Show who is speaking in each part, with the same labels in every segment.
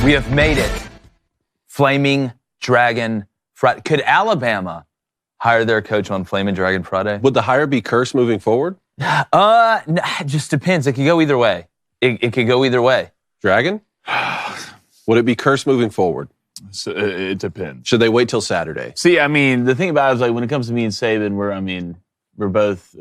Speaker 1: We have made it. Flaming Dragon Friday. Could Alabama hire their coach on Flaming Dragon Friday?
Speaker 2: Would the hire be cursed moving forward?
Speaker 1: It just depends. It could go either way. It could go either way.
Speaker 2: Dragon? Would it be cursed moving forward?
Speaker 3: So, it depends.
Speaker 2: Should they wait till Saturday?
Speaker 3: See, I mean, the thing about it is, like, when it comes to me and Saban, we're both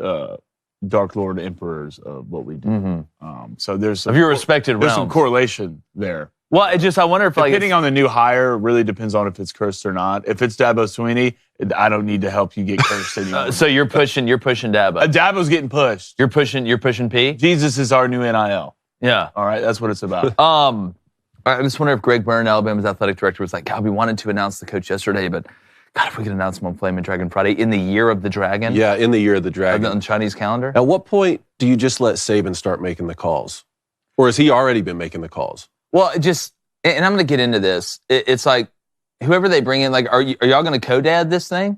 Speaker 3: Dark Lord emperors of what we do.
Speaker 1: Mm-hmm.
Speaker 3: So there's some,
Speaker 1: of your respected
Speaker 3: there's
Speaker 1: realms.
Speaker 3: some correlation there.
Speaker 1: Well, I wonder if
Speaker 3: depending on the new hire, really depends on if it's cursed or not. If it's Dabo Swinney, I don't need to help you get cursed anymore.
Speaker 1: So you're pushing Dabo.
Speaker 3: Dabo's getting pushed.
Speaker 1: You're pushing P.
Speaker 3: Jesus is our new NIL.
Speaker 1: Yeah.
Speaker 3: All right, that's what it's about.
Speaker 1: I just wonder if Greg Byrne, Alabama's athletic director, was like, God, we wanted to announce the coach yesterday, but God, if we could announce him on Flaming Dragon Friday in the year of the dragon.
Speaker 2: Yeah, in the year of the dragon.
Speaker 1: On the Chinese calendar.
Speaker 2: At what point do you just let Saban start making the calls? Or has he already been making the calls?
Speaker 1: Well, and I'm going to get into this. It's like, whoever they bring in, like, are y'all going to co-dad this thing?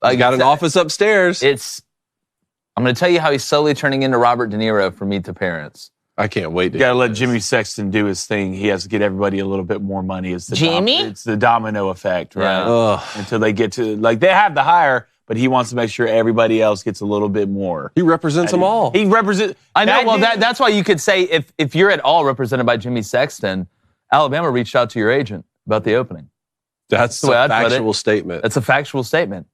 Speaker 2: Like, got an office upstairs.
Speaker 1: I'm going to tell you how he's slowly turning into Robert De Niro from Meet the Parents.
Speaker 2: I can't wait to
Speaker 3: You got to let Jimmy Sexton do his thing. He has to get everybody a little bit more money. It's the domino effect, right?
Speaker 1: Yeah.
Speaker 3: Until they get to, like, they have the hire, but he wants to make sure everybody else gets a little bit more.
Speaker 2: He represents them all.
Speaker 3: He represents.
Speaker 1: I know. Well, that's why you could say if you're at all represented by Jimmy Sexton, Alabama reached out to your agent about the opening.
Speaker 2: That's a factual statement.
Speaker 1: That's a factual statement.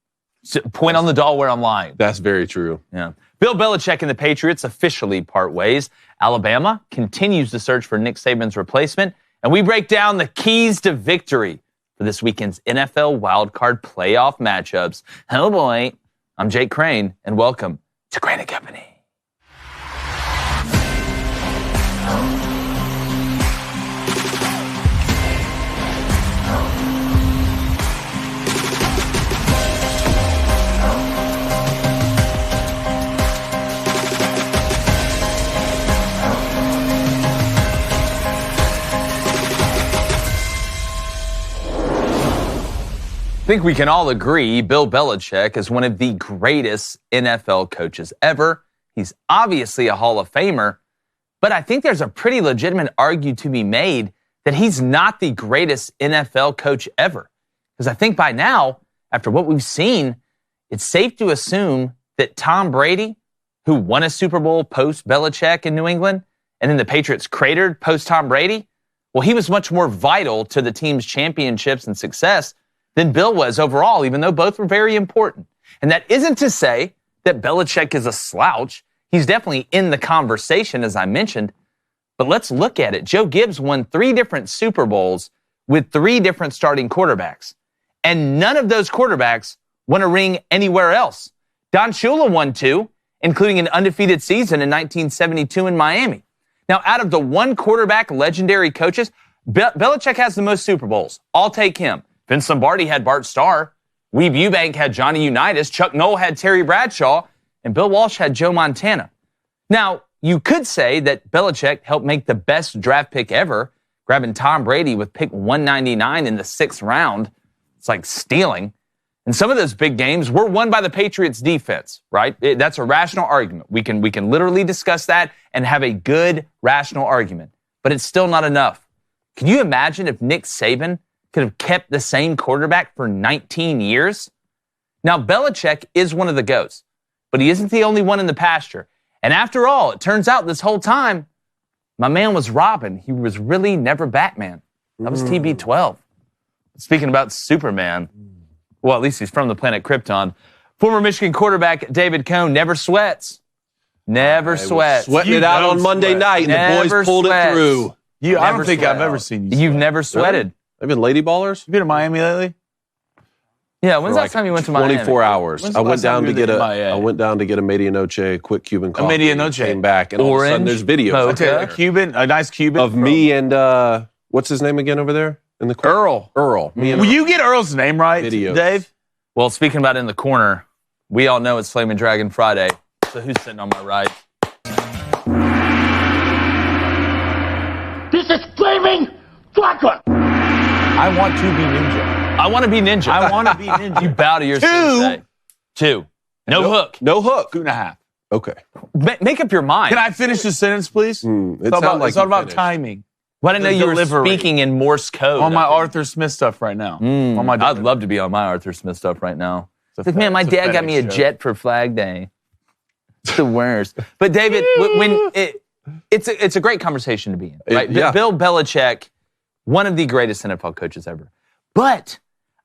Speaker 1: Point on the doll where I'm lying.
Speaker 2: That's very true.
Speaker 1: Yeah. Bill Belichick and the Patriots officially part ways. Alabama continues to search for Nick Saban's replacement, and we break down the keys to victory for this weekend's NFL wildcard playoff matchups. Oh boy, I'm Jake Crain, and welcome to Crain & Company. I think we can all agree Bill Belichick is one of the greatest NFL coaches ever. He's obviously a Hall of Famer, but I think there's a pretty legitimate argument to be made that he's not the greatest NFL coach ever. Because I think by now, after what we've seen, it's safe to assume that Tom Brady, who won a Super Bowl post-Belichick in New England, and then the Patriots cratered post-Tom Brady, well, he was much more vital to the team's championships and success than Bill was overall, even though both were very important. And that isn't to say that Belichick is a slouch. He's definitely in the conversation, as I mentioned. But let's look at it. Joe Gibbs won 3 different Super Bowls with 3 different starting quarterbacks. And none of those quarterbacks won a ring anywhere else. Don Shula won 2, including an undefeated season in 1972 in Miami. Now, out of the one quarterback legendary coaches, Belichick has the most Super Bowls. I'll take him. Vince Lombardi had Bart Starr. Weeb Ewbank had Johnny Unitas. Chuck Noll had Terry Bradshaw. And Bill Walsh had Joe Montana. Now, you could say that Belichick helped make the best draft pick ever, grabbing Tom Brady with pick 199 in the 6th round. It's like stealing. And some of those big games were won by the Patriots defense, right? That's a rational argument. We can literally discuss that and have a good, rational argument. But it's still not enough. Can you imagine if Nick Saban could have kept the same quarterback for 19 years? Now, Belichick is one of the GOATs, but he isn't the only one in the pasture. And after all, it turns out this whole time, my man was Robin. He was really never Batman. That was TB12. Speaking about Superman, well, at least he's from the planet Krypton. Former Michigan quarterback David Cohn never sweats. Never sweats.
Speaker 2: Sweating it out on Monday night, and the boys pulled it through.
Speaker 3: I don't think I've ever seen you sweat.
Speaker 1: You've never sweated.
Speaker 2: They've been lady ballers.
Speaker 3: You been to Miami lately?
Speaker 1: Yeah, when's the last time you went to Miami?
Speaker 2: 24 hours. I went down to get a medianoche, quick Cuban coffee.
Speaker 3: A medianoche.
Speaker 2: Came back, and all of a sudden there's videos.
Speaker 3: Okay, a nice Cuban.
Speaker 2: Of me and, what's his name again over there? In the corner? Earl.
Speaker 3: Will you get Earl's name right,
Speaker 2: videos.
Speaker 3: Dave?
Speaker 1: Well, speaking about in the corner, we all know it's Flaming Dragon Friday. So who's sitting on my right?
Speaker 4: This is Flaming Dragon!
Speaker 3: I want to be ninja.
Speaker 1: I want to be ninja.
Speaker 3: I want to be ninja.
Speaker 1: You bow to your sensei. 2. No hook.
Speaker 2: No hook.
Speaker 3: 2.5.
Speaker 2: Okay.
Speaker 1: Make up your mind.
Speaker 3: Can I finish the sentence, please?
Speaker 2: It's all
Speaker 3: about timing.
Speaker 1: Well, I didn't know you were
Speaker 3: delivery.
Speaker 1: speaking in Morse code.
Speaker 3: On my Arthur Smith stuff right now. On my
Speaker 1: I'd love to be on my Arthur Smith stuff right now. It's like, man, my dad got me a jet for Flag Day. It's the worst. But David, it's a great conversation to be in, right?
Speaker 2: Yeah.
Speaker 1: Bill Belichick, one of the greatest NFL coaches ever. But,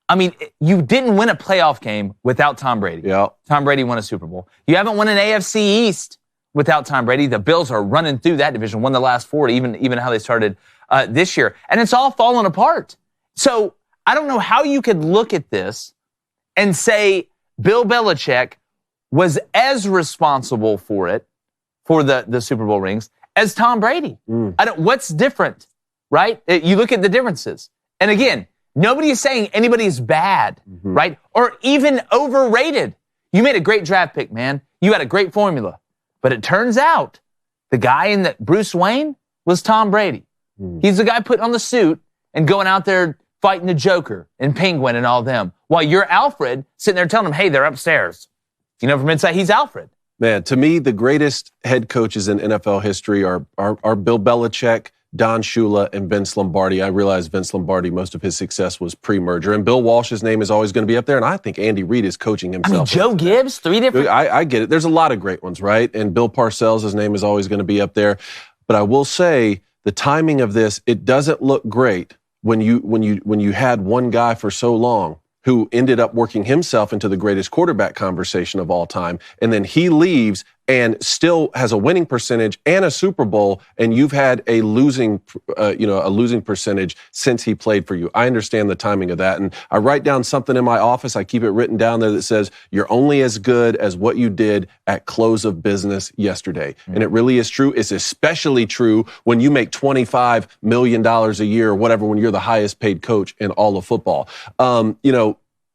Speaker 1: I mean, you didn't win a playoff game without Tom Brady.
Speaker 2: Yeah.
Speaker 1: Tom Brady won a Super Bowl. You haven't won an AFC East without Tom Brady. The Bills are running through that division, won the last 4, even how they started this year. And it's all fallen apart. So I don't know how you could look at this and say Bill Belichick was as responsible for it, for the Super Bowl rings, as Tom Brady. What's different, right? You look at the differences. And again, nobody is saying anybody is bad, right? Or even overrated. You made a great draft pick, man. You had a great formula. But it turns out the guy in the Bruce Wayne was Tom Brady. He's the guy putting on the suit and going out there fighting the Joker and Penguin and all them. While you're Alfred sitting there telling them, hey, they're upstairs. You know, from inside, he's Alfred.
Speaker 2: Man, to me, the greatest head coaches in NFL history are Bill Belichick, Don Shula, and Vince Lombardi. I realize Vince Lombardi, most of his success was pre-merger. And Bill Walsh's name is always going to be up there. And I think Andy Reid is coaching himself.
Speaker 1: I mean, Joe Gibbs, 3 different...
Speaker 2: I get it. There's a lot of great ones, right? And Bill Parcells' name is always going to be up there. But I will say the timing of this, it doesn't look great when you had one guy for so long who ended up working himself into the greatest quarterback conversation of all time. And then he leaves and still has a winning percentage and a Super Bowl, and you've had a losing percentage since he played for you. I understand the timing of that. And I write down something in my office. I keep it written down there that says, you're only as good as what you did at close of business yesterday. And it really is true. It's especially true when you make $25 million a year or whatever, when you're the highest paid coach in all of football.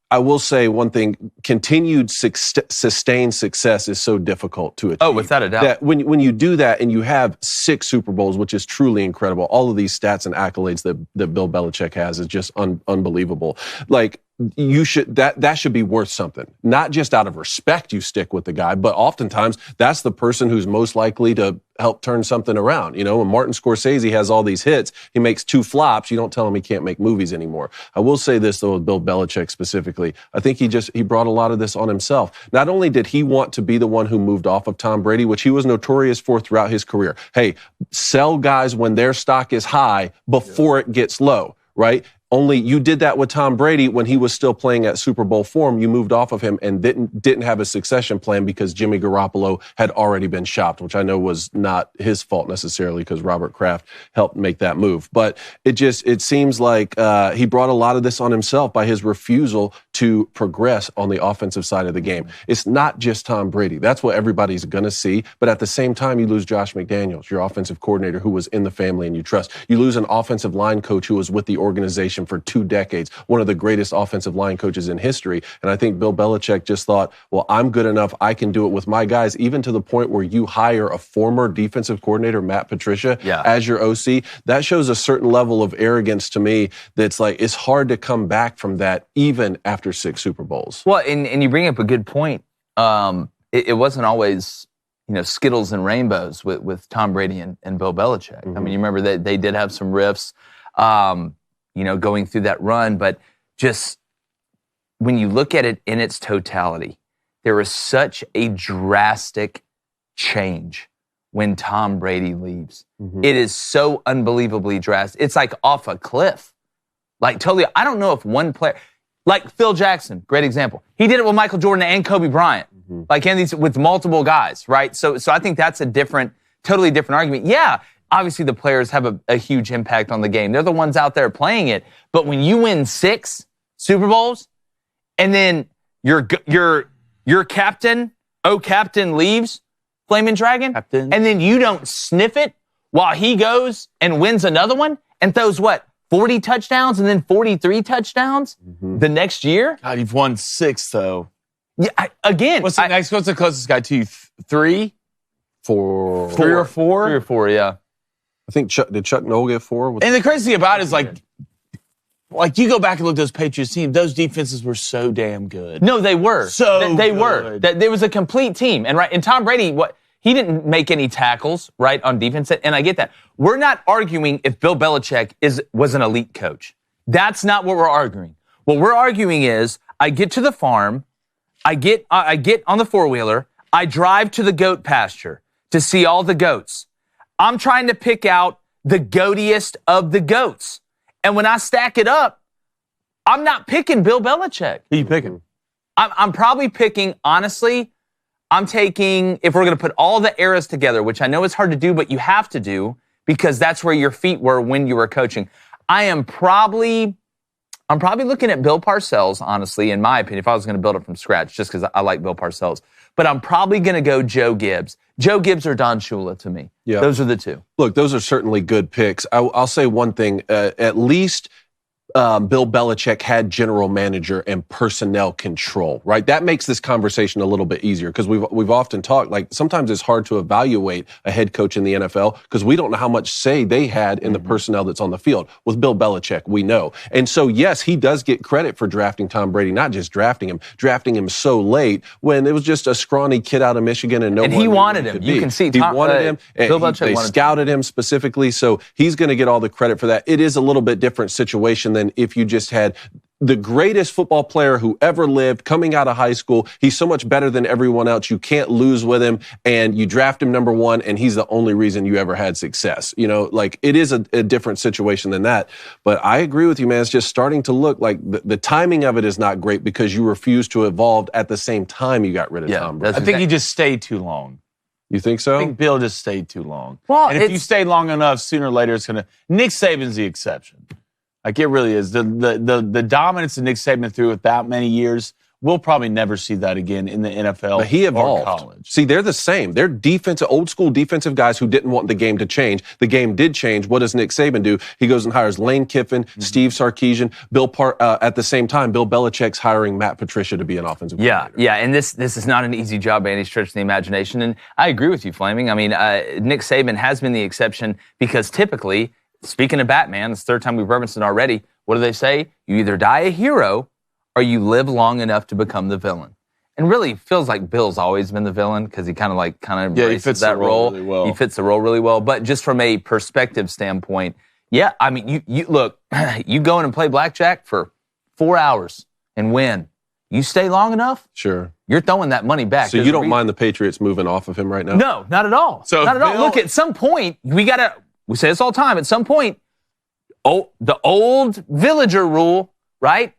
Speaker 2: I will say one thing, continued sustained success is so difficult to achieve.
Speaker 1: Oh, without a doubt.
Speaker 2: That when you do that and you have 6 Super Bowls, which is truly incredible, all of these stats and accolades that Bill Belichick has is just unbelievable. Like, you should that should be worth something. Not just out of respect you stick with the guy, but oftentimes that's the person who's most likely to help turn something around. You know, when Martin Scorsese has all these hits, he makes 2 flops, you don't tell him he can't make movies anymore. I will say this though, with Bill Belichick specifically, I think he brought a lot of this on himself. Not only did he want to be the one who moved off of Tom Brady, which he was notorious for throughout his career. Hey, sell guys when their stock is high before it gets low, right? Only you did that with Tom Brady when he was still playing at Super Bowl form. You moved off of him and didn't have a succession plan because Jimmy Garoppolo had already been shopped, which I know was not his fault necessarily because Robert Kraft helped make that move. But it seems like he brought a lot of this on himself by his refusal to progress on the offensive side of the game. It's not just Tom Brady. That's what everybody's going to see. But at the same time, you lose Josh McDaniels, your offensive coordinator who was in the family and you trust. You lose an offensive line coach who was with the organization for 2 decades, one of the greatest offensive line coaches in history. And I think Bill Belichick just thought, well, I'm good enough. I can do it with my guys, even to the point where you hire a former defensive coordinator, Matt Patricia, as your OC. That shows a certain level of arrogance to me that's like, it's hard to come back from that even after 6 Super Bowls.
Speaker 1: Well, and you bring up a good point. It wasn't always, Skittles and rainbows with Tom Brady and Bill Belichick. I mean, you remember that they did have some rifts, going through that run, but just when you look at it in its totality, there was such a drastic change when Tom Brady leaves. It is so unbelievably drastic. It's like off a cliff. Like totally, I don't know if one player, like Phil Jackson, great example. He did it with Michael Jordan and Kobe Bryant, with multiple guys, right? So I think that's a totally different argument. Yeah, obviously the players have a huge impact on the game. They're the ones out there playing it. But when you win 6 Super Bowls and then your captain, captain leaves, Flamin' Dragon, and then you don't sniff it while he goes and wins another one and throws 40 touchdowns and then 43 touchdowns the next year?
Speaker 3: God, you've won 6 though.
Speaker 1: Yeah,
Speaker 3: What's the closest guy to you? 3?
Speaker 2: 4.
Speaker 3: 3 or 4?
Speaker 1: 3 or 4, yeah.
Speaker 2: I think did Chuck Noll get 4?
Speaker 3: And the crazy thing about it is like you go back and look at those Patriots teams, those defenses were so damn good.
Speaker 1: No, they were.
Speaker 3: So
Speaker 1: they
Speaker 3: good.
Speaker 1: were. There was a complete team. And Tom Brady, He didn't make any tackles, right, on defense, and I get that. We're not arguing if Bill Belichick was an elite coach. That's not what we're arguing. What we're arguing is I get to the farm, I get on the four-wheeler, I drive to the goat pasture to see all the goats. I'm trying to pick out the goatiest of the goats. And when I stack it up, I'm not picking Bill Belichick.
Speaker 3: Who you picking?
Speaker 1: I'm probably picking, honestly, I'm taking, if we're going to put all the eras together, which I know is hard to do, but you have to do because that's where your feet were when you were coaching. I'm probably looking at Bill Parcells, honestly, in my opinion, if I was going to build it from scratch, just because I like Bill Parcells. But I'm probably going to go Joe Gibbs. Joe Gibbs or Don Shula to me. Yeah. Those are the two.
Speaker 2: Look, those are certainly good picks. I'll say one thing. At least Bill Belichick had general manager and personnel control, right? That makes this conversation a little bit easier because we've often talked, like, sometimes it's hard to evaluate a head coach in the NFL because we don't know how much say they had in the personnel that's on the field. With Bill Belichick, we know. And so, yes, he does get credit for drafting Tom Brady, not just drafting him so late when it was just a scrawny kid out of Michigan and
Speaker 1: he wanted him. You can see
Speaker 2: he wanted him.
Speaker 1: Bill Belichick
Speaker 2: they scouted him specifically, so he's going to get all the credit for that. It is a little bit different situation than if you just had the greatest football player who ever lived coming out of high school. He's so much better than everyone else. You can't lose with him, and you draft him number one, and he's the only reason you ever had success. You know, like, it is a different situation than that. But I agree with you, man. It's just starting to look like the timing of it is not great because you refused to evolve at the same time you got rid of Tom Brady.
Speaker 3: I think he just stayed too long.
Speaker 2: You think so?
Speaker 3: I think Bill just stayed too long.
Speaker 1: Well,
Speaker 3: and if you stay long enough, sooner or later it's going to... Nick Saban's the exception. Like, it really is. The dominance of Nick Saban through with that many years, we'll probably never see that again in the NFL
Speaker 2: but he evolved.
Speaker 3: Or college.
Speaker 2: See, they're the same. They're old school defensive guys who didn't want the game to change. The game did change. What does Nick Saban do? He goes and hires Lane Kiffin, Steve Sarkisian, at the same time, Bill Belichick's hiring Matt Patricia to be an offensive coordinator.
Speaker 1: Yeah, and this is not an easy job by any stretch of the imagination. And I agree with you, Flaming. I mean, Nick Saban has been the exception because typically, speaking of Batman, it's the third time we've referenced it already. What do they say? You either die a hero or you live long enough to become the villain. And really, it feels like Bill's always been the villain because he kind of embraces that role.
Speaker 3: Really well.
Speaker 1: He fits the role really well. But just from a perspective standpoint, yeah, I mean, you look, you go in and play blackjack for 4 hours and win. You stay long enough,
Speaker 2: sure,
Speaker 1: you're throwing that money back.
Speaker 2: So you don't mind the Patriots moving off of him right now?
Speaker 1: No, not at all.
Speaker 3: So
Speaker 1: not at all. Look, at some point, we say this all the time, at some point, the old villager rule, right?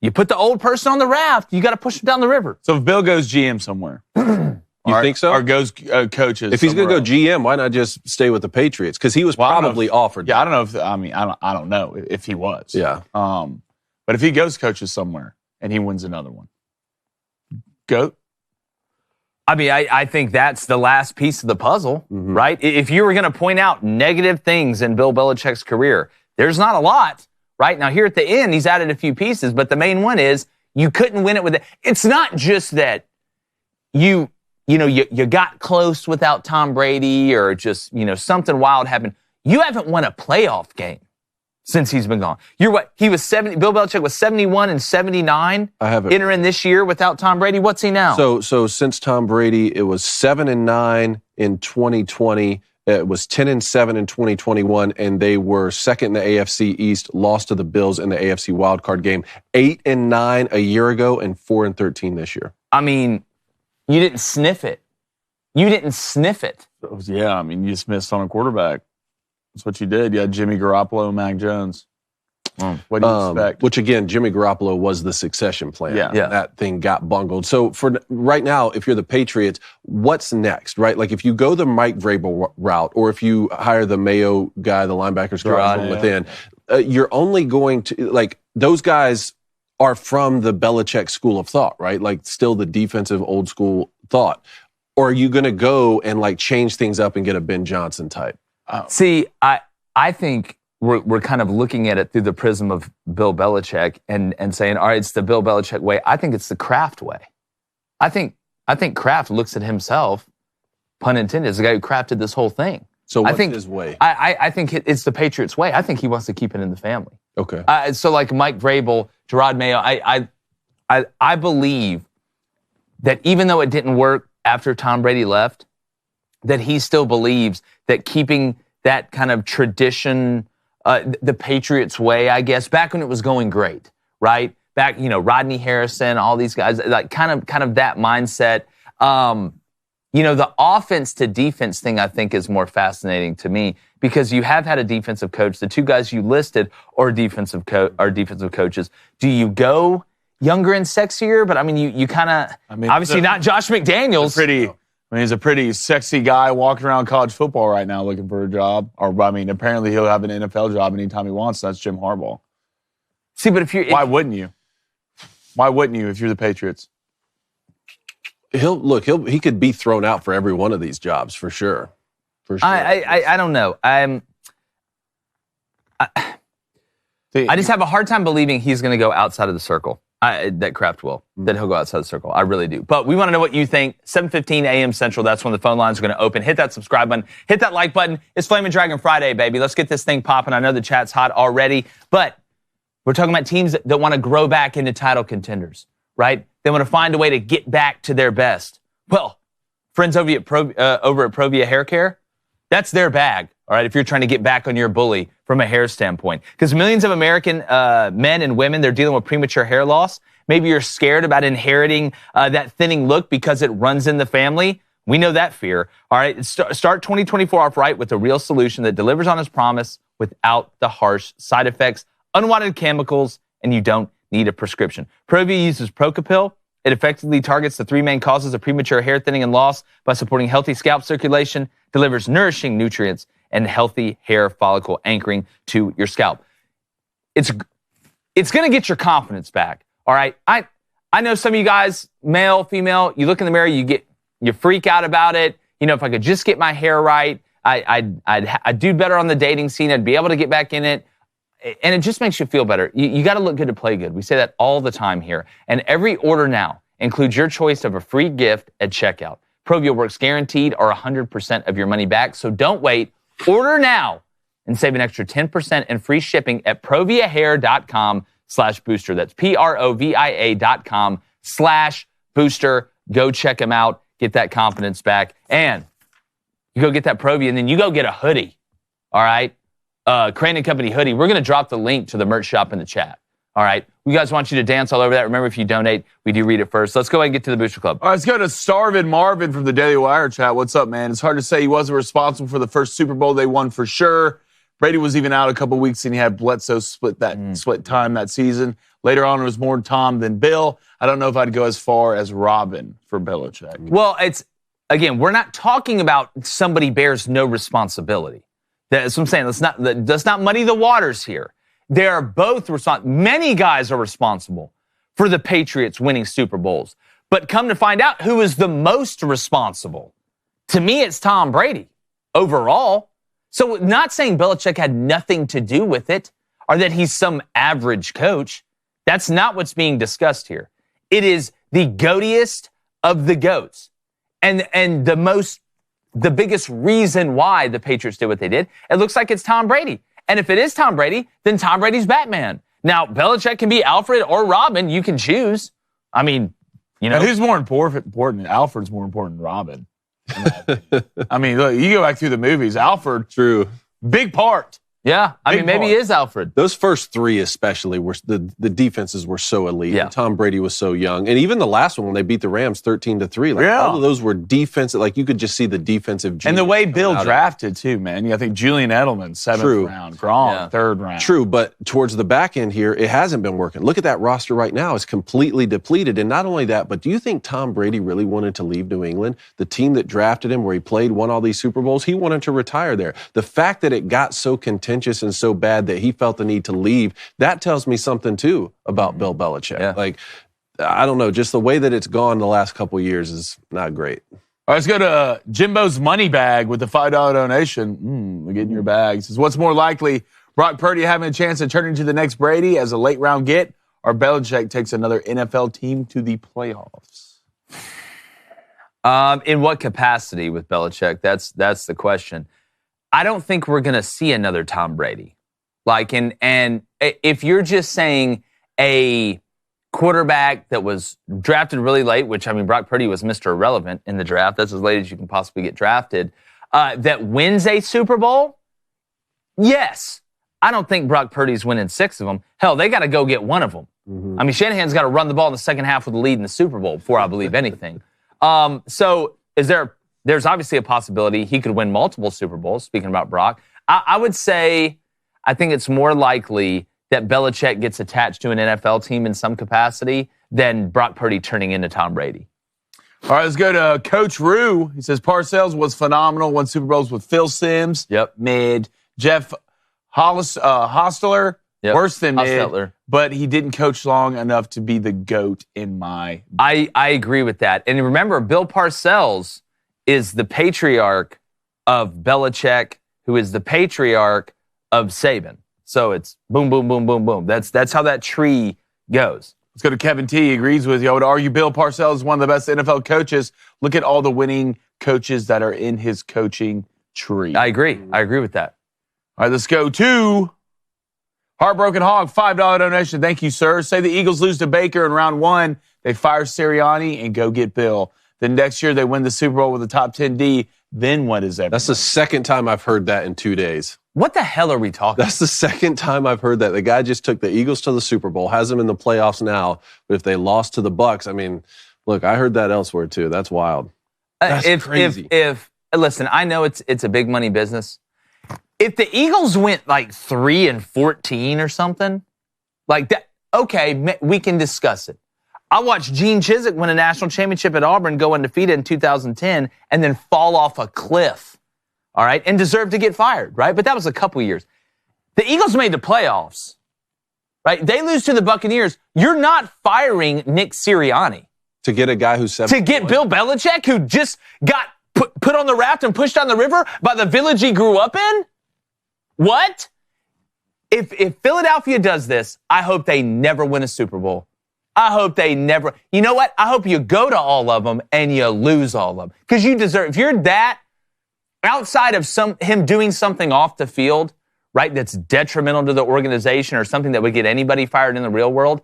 Speaker 1: You put the old person on the raft, you got to push him down the river.
Speaker 3: So if Bill goes GM somewhere,
Speaker 2: you think so?
Speaker 3: Or goes coaches.
Speaker 2: If he's going to go GM, why not just stay with the Patriots? Because he was probably offered.
Speaker 3: Yeah, I don't know if he was.
Speaker 2: Yeah.
Speaker 3: But if he goes coaches somewhere and he wins another one, go.
Speaker 1: I mean, I think that's the last piece of the puzzle, right? If you were going to point out negative things in Bill Belichick's career, there's not a lot, right? Now, here at the end, he's added a few pieces, but the main one is you couldn't win it with it. It's not just that you got close without Tom Brady or just, something wild happened. You haven't won a playoff game since he's been gone. He was 70. Bill Belichick was 71 and 79. Entering this year without Tom Brady. What's he now?
Speaker 2: So since Tom Brady, it was 7-9 in 2020. It was 10-7 in 2021, and they were second in the AFC East. Lost to the Bills in the AFC wildcard game. 8-9 a year ago, and 4-13 this year.
Speaker 1: I mean, you didn't sniff it. You
Speaker 3: just missed on a quarterback. That's what you did. You had Jimmy Garoppolo and Mac Jones. What do you expect?
Speaker 2: Which, again, Jimmy Garoppolo was the succession plan.
Speaker 3: Yeah.
Speaker 2: That thing got bungled. So for right now, if you're the Patriots, what's next, right? Like, if you go the Mike Vrabel route, or if you hire the Mayo guy, the linebackers from within, you're only going to, like, those guys are from the Belichick school of thought, right? Like, still the defensive old school thought. Or are you going to go and, like, change things up and get a Ben Johnson type?
Speaker 1: See, I think we're kind of looking at it through the prism of Bill Belichick and saying, all right, it's the Bill Belichick way. I think it's the Kraft way. I think Kraft looks at himself, pun intended, as the guy who crafted this whole thing.
Speaker 2: So what's his way?
Speaker 1: I think it's the Patriots way. I think he wants to keep it in the family.
Speaker 2: Okay.
Speaker 1: So like Mike Vrabel, Gerard Mayo, I believe that even though it didn't work after Tom Brady left, that he still believes that keeping that kind of tradition, the Patriots way, I guess, back when it was going great, right? Back, Rodney Harrison, all these guys, like kind of that mindset. The offense to defense thing, I think, is more fascinating to me because you have had a defensive coach. The two guys you listed are defensive coaches. Do you go younger and sexier? But I mean, you kind of obviously not Josh McDaniels.
Speaker 3: He's a pretty sexy guy walking around college football right now looking for a job. Apparently he'll have an NFL job anytime he wants. That's Jim Harbaugh.
Speaker 1: See, but
Speaker 3: why wouldn't you? Why wouldn't you if you're the Patriots?
Speaker 2: He could be thrown out for every one of these jobs for sure. For sure.
Speaker 1: I don't know. I just have a hard time believing he's going to go outside of the circle. That Kraft will. That he'll go outside the circle. I really do. But we want to know what you think. 7:15 a.m. Central. That's when the phone lines are going to open. Hit that subscribe button. Hit that like button. It's Flamin' Dragon Friday, baby. Let's get this thing popping. I know the chat's hot already. But we're talking about teams that want to grow back into title contenders, right? They want to find a way to get back to their best. Well, friends over at Provia Hair Care, that's their bag, all right, if you're trying to get back on your bully from a hair standpoint. Because millions of American men and women, they're dealing with premature hair loss. Maybe you're scared about inheriting that thinning look because it runs in the family. We know that fear, all right? Start 2024 off right with a real solution that delivers on its promise without the harsh side effects, unwanted chemicals, and you don't need a prescription. Provia uses Procapil. It effectively targets the three main causes of premature hair thinning and loss by supporting healthy scalp circulation, delivers nourishing nutrients, and healthy hair follicle anchoring to your scalp. It's going to get your confidence back, all right? I know some of you guys, male, female, you look in the mirror, you freak out about it. If I could just get my hair right, I'd do better on the dating scene. I'd be able to get back in it. And it just makes you feel better. You got to look good to play good. We say that all the time here. And every order now includes your choice of a free gift at checkout. Provia works guaranteed or 100% of your money back. So don't wait. Order now and save an extra 10% in free shipping at proviahair.com/booster. That's PROVIA.com/booster. Go check them out. Get that confidence back. And you go get that Provia and then you go get a hoodie. All right? Crain & Company hoodie. We're going to drop the link to the merch shop in the chat. All right. We guys want you to dance all over that. Remember, if you donate, we do read it first. Let's go ahead and get to the Booster Club.
Speaker 3: All right, let's go to Starvin Marvin from the Daily Wire chat. What's up, man? It's hard to say he wasn't responsible for the first Super Bowl they won for sure. Brady was even out a couple weeks and he had Bledsoe split time that season. Later on, it was more Tom than Bill. I don't know if I'd go as far as Robin for Belichick.
Speaker 1: Well, we're not talking about somebody bears no responsibility. That's what I'm saying. Let's not muddy the waters here. They are both responsible. Many guys are responsible for the Patriots winning Super Bowls. But come to find out who is the most responsible. To me, it's Tom Brady overall. So not saying Belichick had nothing to do with it or that he's some average coach. That's not what's being discussed here. It is the goatiest of the goats. And the biggest reason why the Patriots did what they did, it looks like it's Tom Brady. And if it is Tom Brady, then Tom Brady's Batman. Now, Belichick can be Alfred or Robin. You can choose. I mean,
Speaker 3: who's more important? Alfred's more important than Robin. I mean, look, you go back through the movies. Alfred,
Speaker 2: true,
Speaker 1: big part. Yeah, maybe he is Alfred.
Speaker 2: Those first three especially, were the defenses were so elite.
Speaker 1: Yeah.
Speaker 2: Tom Brady was so young. And even the last one when they beat the Rams 13-3, all of those were defensive. Like, you could just see the defensive genius.
Speaker 3: And the way Bill drafted, too, man. I think Julian Edelman, 7th round. Gronk, 3rd round.
Speaker 2: True, but towards the back end here, it hasn't been working. Look at that roster right now. It's completely depleted. And not only that, but do you think Tom Brady really wanted to leave New England? The team that drafted him, where he played, won all these Super Bowls, he wanted to retire there. The fact that it got so contentious and so bad that he felt the need to leave, that tells me something too about Bill Belichick.
Speaker 1: Yeah.
Speaker 2: Like, I don't know, just the way that it's gone the last couple of years is not great.
Speaker 3: All right, let's go to Jimbo's money bag with the $5 donation. We get in your bag. He says, what's more likely, Brock Purdy having a chance to turn into the next Brady as a late round get, or Belichick takes another NFL team to the playoffs?
Speaker 1: In what capacity with Belichick? That's the question. I don't think we're going to see another Tom Brady. And if you're just saying a quarterback that was drafted really late, which, I mean, Brock Purdy was Mr. Irrelevant in the draft. That's as late as you can possibly get drafted. That wins a Super Bowl? Yes. I don't think Brock Purdy's winning 6 of them. Hell, they got to go get one of them. Mm-hmm. I mean, Shanahan's got to run the ball in the second half with a lead in the Super Bowl before I believe anything. So there's obviously a possibility he could win multiple Super Bowls, speaking about Brock. I would say I think it's more likely that Belichick gets attached to an NFL team in some capacity than Brock Purdy turning into Tom Brady.
Speaker 3: All right, let's go to Coach Rue. He says Parcells was phenomenal. Won Super Bowls with Phil Simms.
Speaker 1: Yep.
Speaker 3: Mid. Jeff Hostetler. Yep. Worse than mid. But he didn't coach long enough to be the GOAT in my...
Speaker 1: I agree with that. And remember, Bill Parcells is the patriarch of Belichick, who is the patriarch of Saban. So it's boom, boom, boom, boom, boom. That's how that tree goes.
Speaker 3: Let's go to Kevin T. He agrees with you. I would argue Bill Parcells is one of the best NFL coaches. Look at all the winning coaches that are in his coaching tree.
Speaker 1: I agree. I agree with that.
Speaker 3: All right, let's go to Heartbroken Hog, $5 donation. Thank you, sir. Say the Eagles lose to Baker in round 1. They fire Sirianni and go get Bill. Then next year they win the Super Bowl with a top 10 D. Then what is that?
Speaker 2: That's the second time I've heard that in 2 days.
Speaker 1: What the hell are we talking?
Speaker 2: That's the second time I've heard that. The guy just took the Eagles to the Super Bowl, has them in the playoffs now. But if they lost to the Bucs, I mean, look, I heard that elsewhere too. That's wild. That's crazy.
Speaker 1: If listen, I know it's a big money business. If the Eagles went like 3-14 or something like that, okay, we can discuss it. I watched Gene Chizik win a national championship at Auburn, go undefeated in 2010, and then fall off a cliff. All right, and deserve to get fired, right? But that was a couple years. The Eagles made the playoffs, right? They lose to the Buccaneers. You're not firing Nick Sirianni.
Speaker 2: To get a guy who's 7.
Speaker 1: To get Bill Belichick, who just got put on the raft and pushed down the river by the village he grew up in? What? If Philadelphia does this, I hope they never win a Super Bowl. I hope they never. You know what? I hope you go to all of them and you lose all of them. Because you deserve, if you're that, outside of him doing something off the field, right, that's detrimental to the organization or something that would get anybody fired in the real world,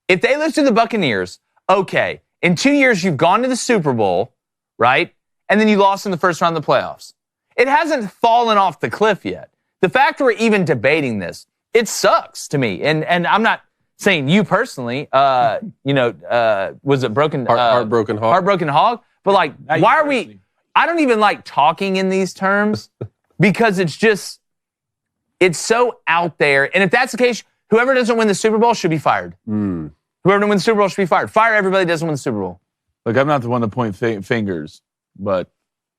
Speaker 1: if they lose to the Buccaneers, okay, in 2 years you've gone to the Super Bowl, right, and then you lost in the first round of the playoffs. It hasn't fallen off the cliff yet. The fact we're even debating this, it sucks to me. And I'm not saying you personally, was it Heartbroken Hog? Heartbroken Hog? But like, why are we... I don't even like talking in these terms because it's so out there. And if that's the case, whoever doesn't win the Super Bowl should be fired. Whoever doesn't win the Super Bowl should be fired. Fire everybody that doesn't win the Super Bowl.
Speaker 3: Look, I'm not the one to point fingers, but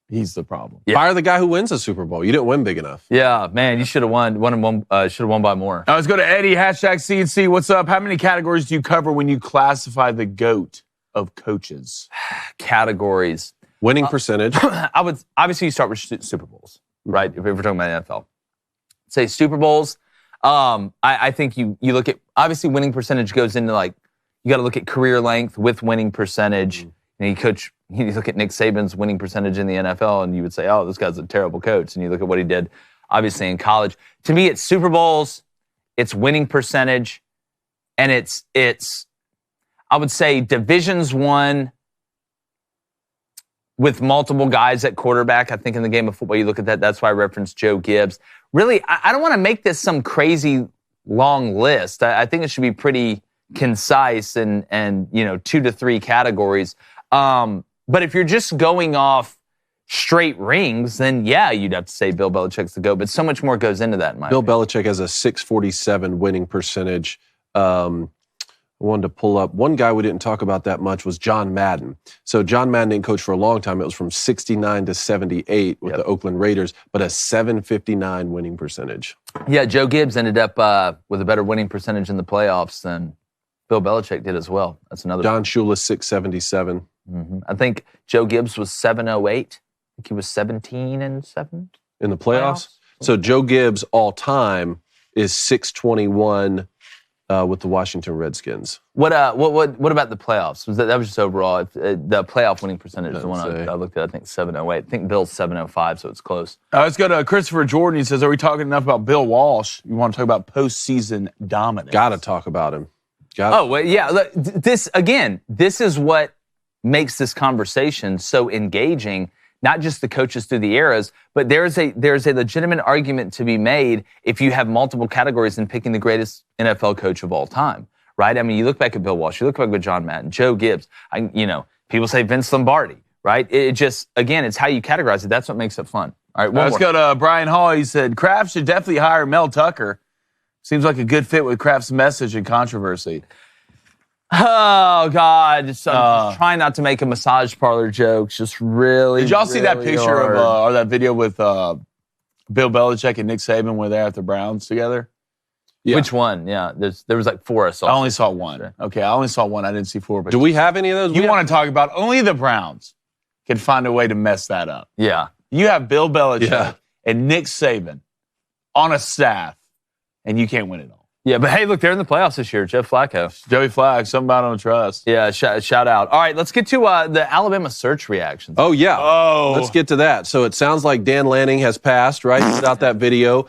Speaker 3: he's the problem.
Speaker 2: Yeah. Fire the guy who wins the Super Bowl. You didn't win big enough.
Speaker 1: Yeah, man, you should have won by more.
Speaker 3: Now let's go to Eddie, #CNC. What's up? How many categories do you cover when you classify the GOAT of coaches?
Speaker 1: Categories.
Speaker 2: Winning percentage.
Speaker 1: Obviously you start with Super Bowls, right? If we're talking about NFL. Say Super Bowls. I think you look at, obviously winning percentage goes into like, you got to look at career length with winning percentage. And you look at Nick Saban's winning percentage in the NFL and you would say, oh, this guy's a terrible coach. And you look at what he did, obviously, in college. To me, it's Super Bowls, it's winning percentage, and it's I would say divisions won with multiple guys at quarterback. I think in the game of football, you look at that. That's why I referenced Joe Gibbs. Really, I don't want to make this some crazy long list. I think it should be pretty concise and 2 to 3 categories. But if you're just going off straight rings, then yeah, you'd have to say Bill Belichick's the GOAT. But so much more goes into that, in my opinion.
Speaker 2: Belichick has a .647 winning percentage. I wanted to pull up. One guy we didn't talk about that much was John Madden. So John Madden didn't coach for a long time. It was from 69 to 78 with the Oakland Raiders, but a .759 winning percentage.
Speaker 1: Yeah, Joe Gibbs ended up with a better winning percentage in the playoffs than Bill Belichick did as well. That's another.
Speaker 2: Don Shula, .677.
Speaker 1: Mm-hmm. I think Joe Gibbs was .708. I think he was 17-7
Speaker 2: in the playoffs. So Joe Gibbs all time is .621. With the Washington Redskins.
Speaker 1: What about the playoffs? That was just overall the playoff winning percentage is the one I looked at. I think 708. I think Bill's 705, so it's close.
Speaker 3: Let's go to Christopher Jordan. He says, "Are we talking enough about Bill Walsh? You want to talk about postseason dominance?"
Speaker 2: Got to talk about him.
Speaker 1: Oh, well, yeah. Look, this is what makes this conversation so engaging. Not just the coaches through the eras, but there's a legitimate argument to be made if you have multiple categories in picking the greatest NFL coach of all time, right? I mean, you look back at Bill Walsh, you look back at John Madden, Joe Gibbs. People say Vince Lombardi, right? It just, again, it's how you categorize it. That's what makes it fun. All right,
Speaker 3: let's go to Brian Hall. He said Kraft should definitely hire Mel Tucker. Seems like a good fit with Kraft's message and controversy.
Speaker 1: Oh, God. I'm just trying not to make a massage parlor jokes. Just really,
Speaker 3: Did y'all see that
Speaker 1: really
Speaker 3: picture
Speaker 1: hard.
Speaker 3: or that video with Bill Belichick and Nick Saban where they're at the Browns together?
Speaker 1: Yeah. Which one? Yeah, there was like 4 assaults.
Speaker 3: I only saw one. Okay, I only saw one. I didn't see 4. But
Speaker 2: do we have any of those?
Speaker 3: You want to talk about only the Browns can find a way to mess that up.
Speaker 1: Yeah.
Speaker 3: You have Bill Belichick and Nick Saban on a staff, and you can't win it all.
Speaker 1: Yeah, but hey, look, they're in the playoffs this year. Jeff Flacco.
Speaker 3: Joey Flacco, something about on trust.
Speaker 1: Yeah, shout out. All right, let's get to the Alabama search reactions.
Speaker 2: Oh, yeah.
Speaker 3: Oh.
Speaker 2: Let's get to that. So it sounds like Dan Lanning has passed, right? He put out that video.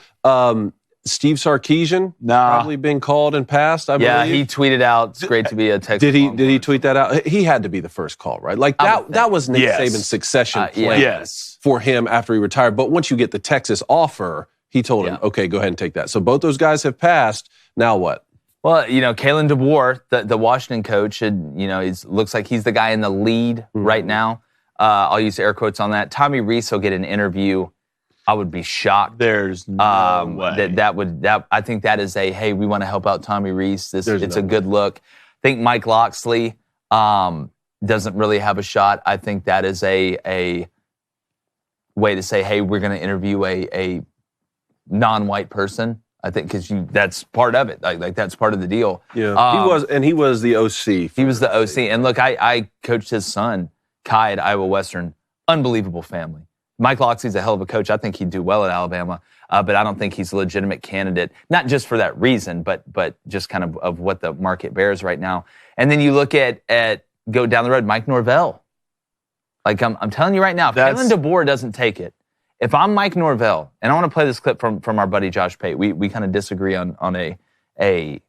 Speaker 2: Steve Sarkisian probably been called and passed, I believe.
Speaker 1: Yeah, he tweeted out, it's great to be a Texas
Speaker 2: Did he tweet that out? He had to be the first call, right? Like that was Nick Saban's succession plan for him after he retired. But once you get the Texas offer, he told him, okay, go ahead and take that. So both those guys have passed. Now what?
Speaker 1: Well, Kalen DeBoer, the Washington coach, looks like he's the guy in the lead right now. I'll use air quotes on that. Tommy Rees will get an interview. I would be shocked.
Speaker 3: There's no way.
Speaker 1: I think that is hey, we want to help out Tommy Rees. It's a good look. I think Mike Locksley doesn't really have a shot. I think that is a way to say, hey, we're going to interview a non-white person. I think because that's part of it. Like that's part of the deal.
Speaker 2: Yeah, he was the OC.
Speaker 1: He was the OC. And look, I coached his son, Kai, at Iowa Western. Unbelievable family. Mike Locksley's a hell of a coach. I think he'd do well at Alabama, but I don't think he's a legitimate candidate, not just for that reason, but just kind of what the market bears right now. And then you look at go down the road, Mike Norvell. Like I'm telling you right now, if Kalen DeBoer doesn't take it, if I'm Mike Norvell, and I want to play this clip from our buddy Josh Pate, we kind of disagree on a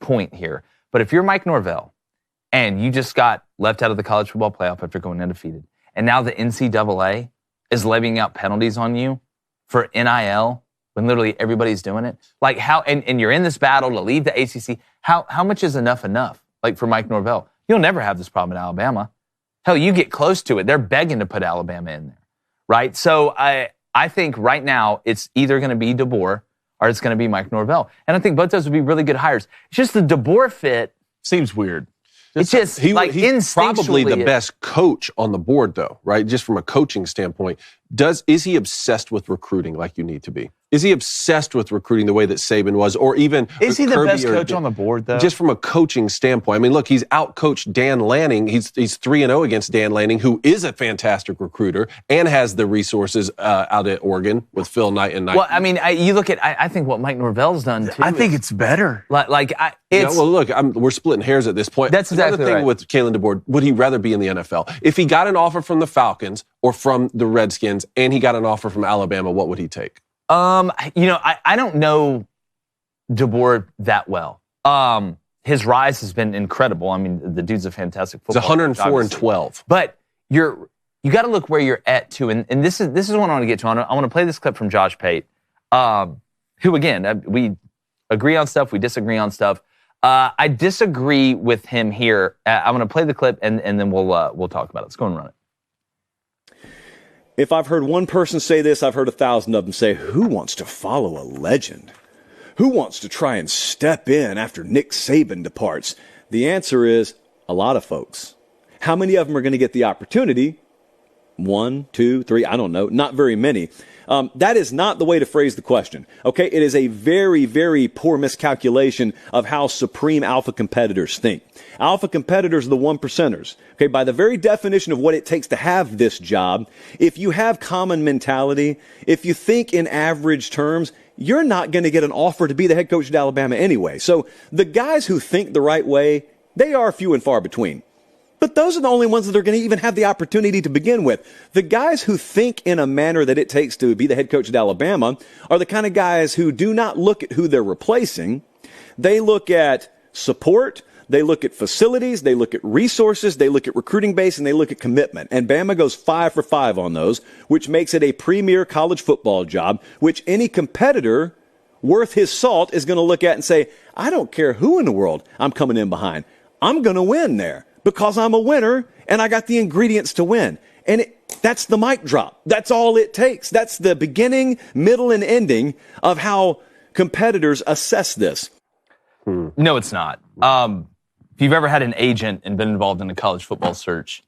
Speaker 1: point here. But if you're Mike Norvell and you just got left out of the college football playoff after going undefeated, and now the NCAA is levying out penalties on you for NIL when literally everybody's doing it, like how and you're in this battle to leave the ACC, how much is enough? Like for Mike Norvell, you'll never have this problem in Alabama. Hell, you get close to it, they're begging to put Alabama in there. Right? So I think right now it's either going to be DeBoer or it's going to be Mike Norvell. And I think both those would be really good hires. It's just the DeBoer fit
Speaker 3: seems weird.
Speaker 1: It's just
Speaker 2: he's
Speaker 1: instinctually
Speaker 2: probably the best coach on the board, though, right? Just from a coaching standpoint. Is he obsessed with recruiting like you need to be? Is he obsessed with recruiting the way that Saban was, or even
Speaker 3: is he the best coach on the board, though?
Speaker 2: Just from a coaching standpoint. I mean, look, he's outcoached Dan Lanning. He's 3-0 against Dan Lanning, who is a fantastic recruiter and has the resources out at Oregon with Phil Knight and Knight.
Speaker 1: Well, I mean, you look at I think what Mike Norvell's done too.
Speaker 3: I think it's better.
Speaker 2: Well, look, we're splitting hairs at this point.
Speaker 1: That's exactly
Speaker 2: Another thing with Kalen DeBoer. Would he rather be in the NFL? If he got an offer from the Falcons or from the Redskins, and he got an offer from Alabama, what would he take?
Speaker 1: I don't know DeBoer that well. His rise has been incredible. I mean, the dude's a fantastic football
Speaker 2: coach. He's 104-12.
Speaker 1: But you got to look where you're at too. And this is what I want to get to. I want to play this clip from Josh Pate, who again we agree on stuff, we disagree on stuff. I disagree with him here. I'm going to play the clip and then we'll talk about it. Let's go and run it.
Speaker 5: If I've heard one person say this, I've heard 1,000 of them say, who wants to follow a legend? Who wants to try and step in after Nick Saban departs? The answer is a lot of folks. How many of them are going to get the opportunity? 1, 2, 3, I don't know. Not very many. That is not the way to phrase the question. Okay, it is a very, very poor miscalculation of how supreme alpha competitors think. Alpha competitors are the 1%ers. Okay, by the very definition of what it takes to have this job, if you have common mentality, if you think in average terms, you're not going to get an offer to be the head coach at Alabama anyway. So the guys who think the right way, they are few and far between. But those are the only ones that are going to even have the opportunity to begin with. The guys who think in a manner that it takes to be the head coach at Alabama are the kind of guys who do not look at who they're replacing. They look at support, they look at facilities, they look at resources, they look at recruiting base, and they look at commitment. And Bama goes 5 for 5 on those, which makes it a premier college football job, which any competitor worth his salt is going to look at and say, I don't care who in the world I'm coming in behind. I'm going to win there because I'm a winner and I got the ingredients to win. And that's the mic drop. That's all it takes. That's the beginning, middle, and ending of how competitors assess this.
Speaker 1: No, it's not. If you've ever had an agent and been involved in a college football search,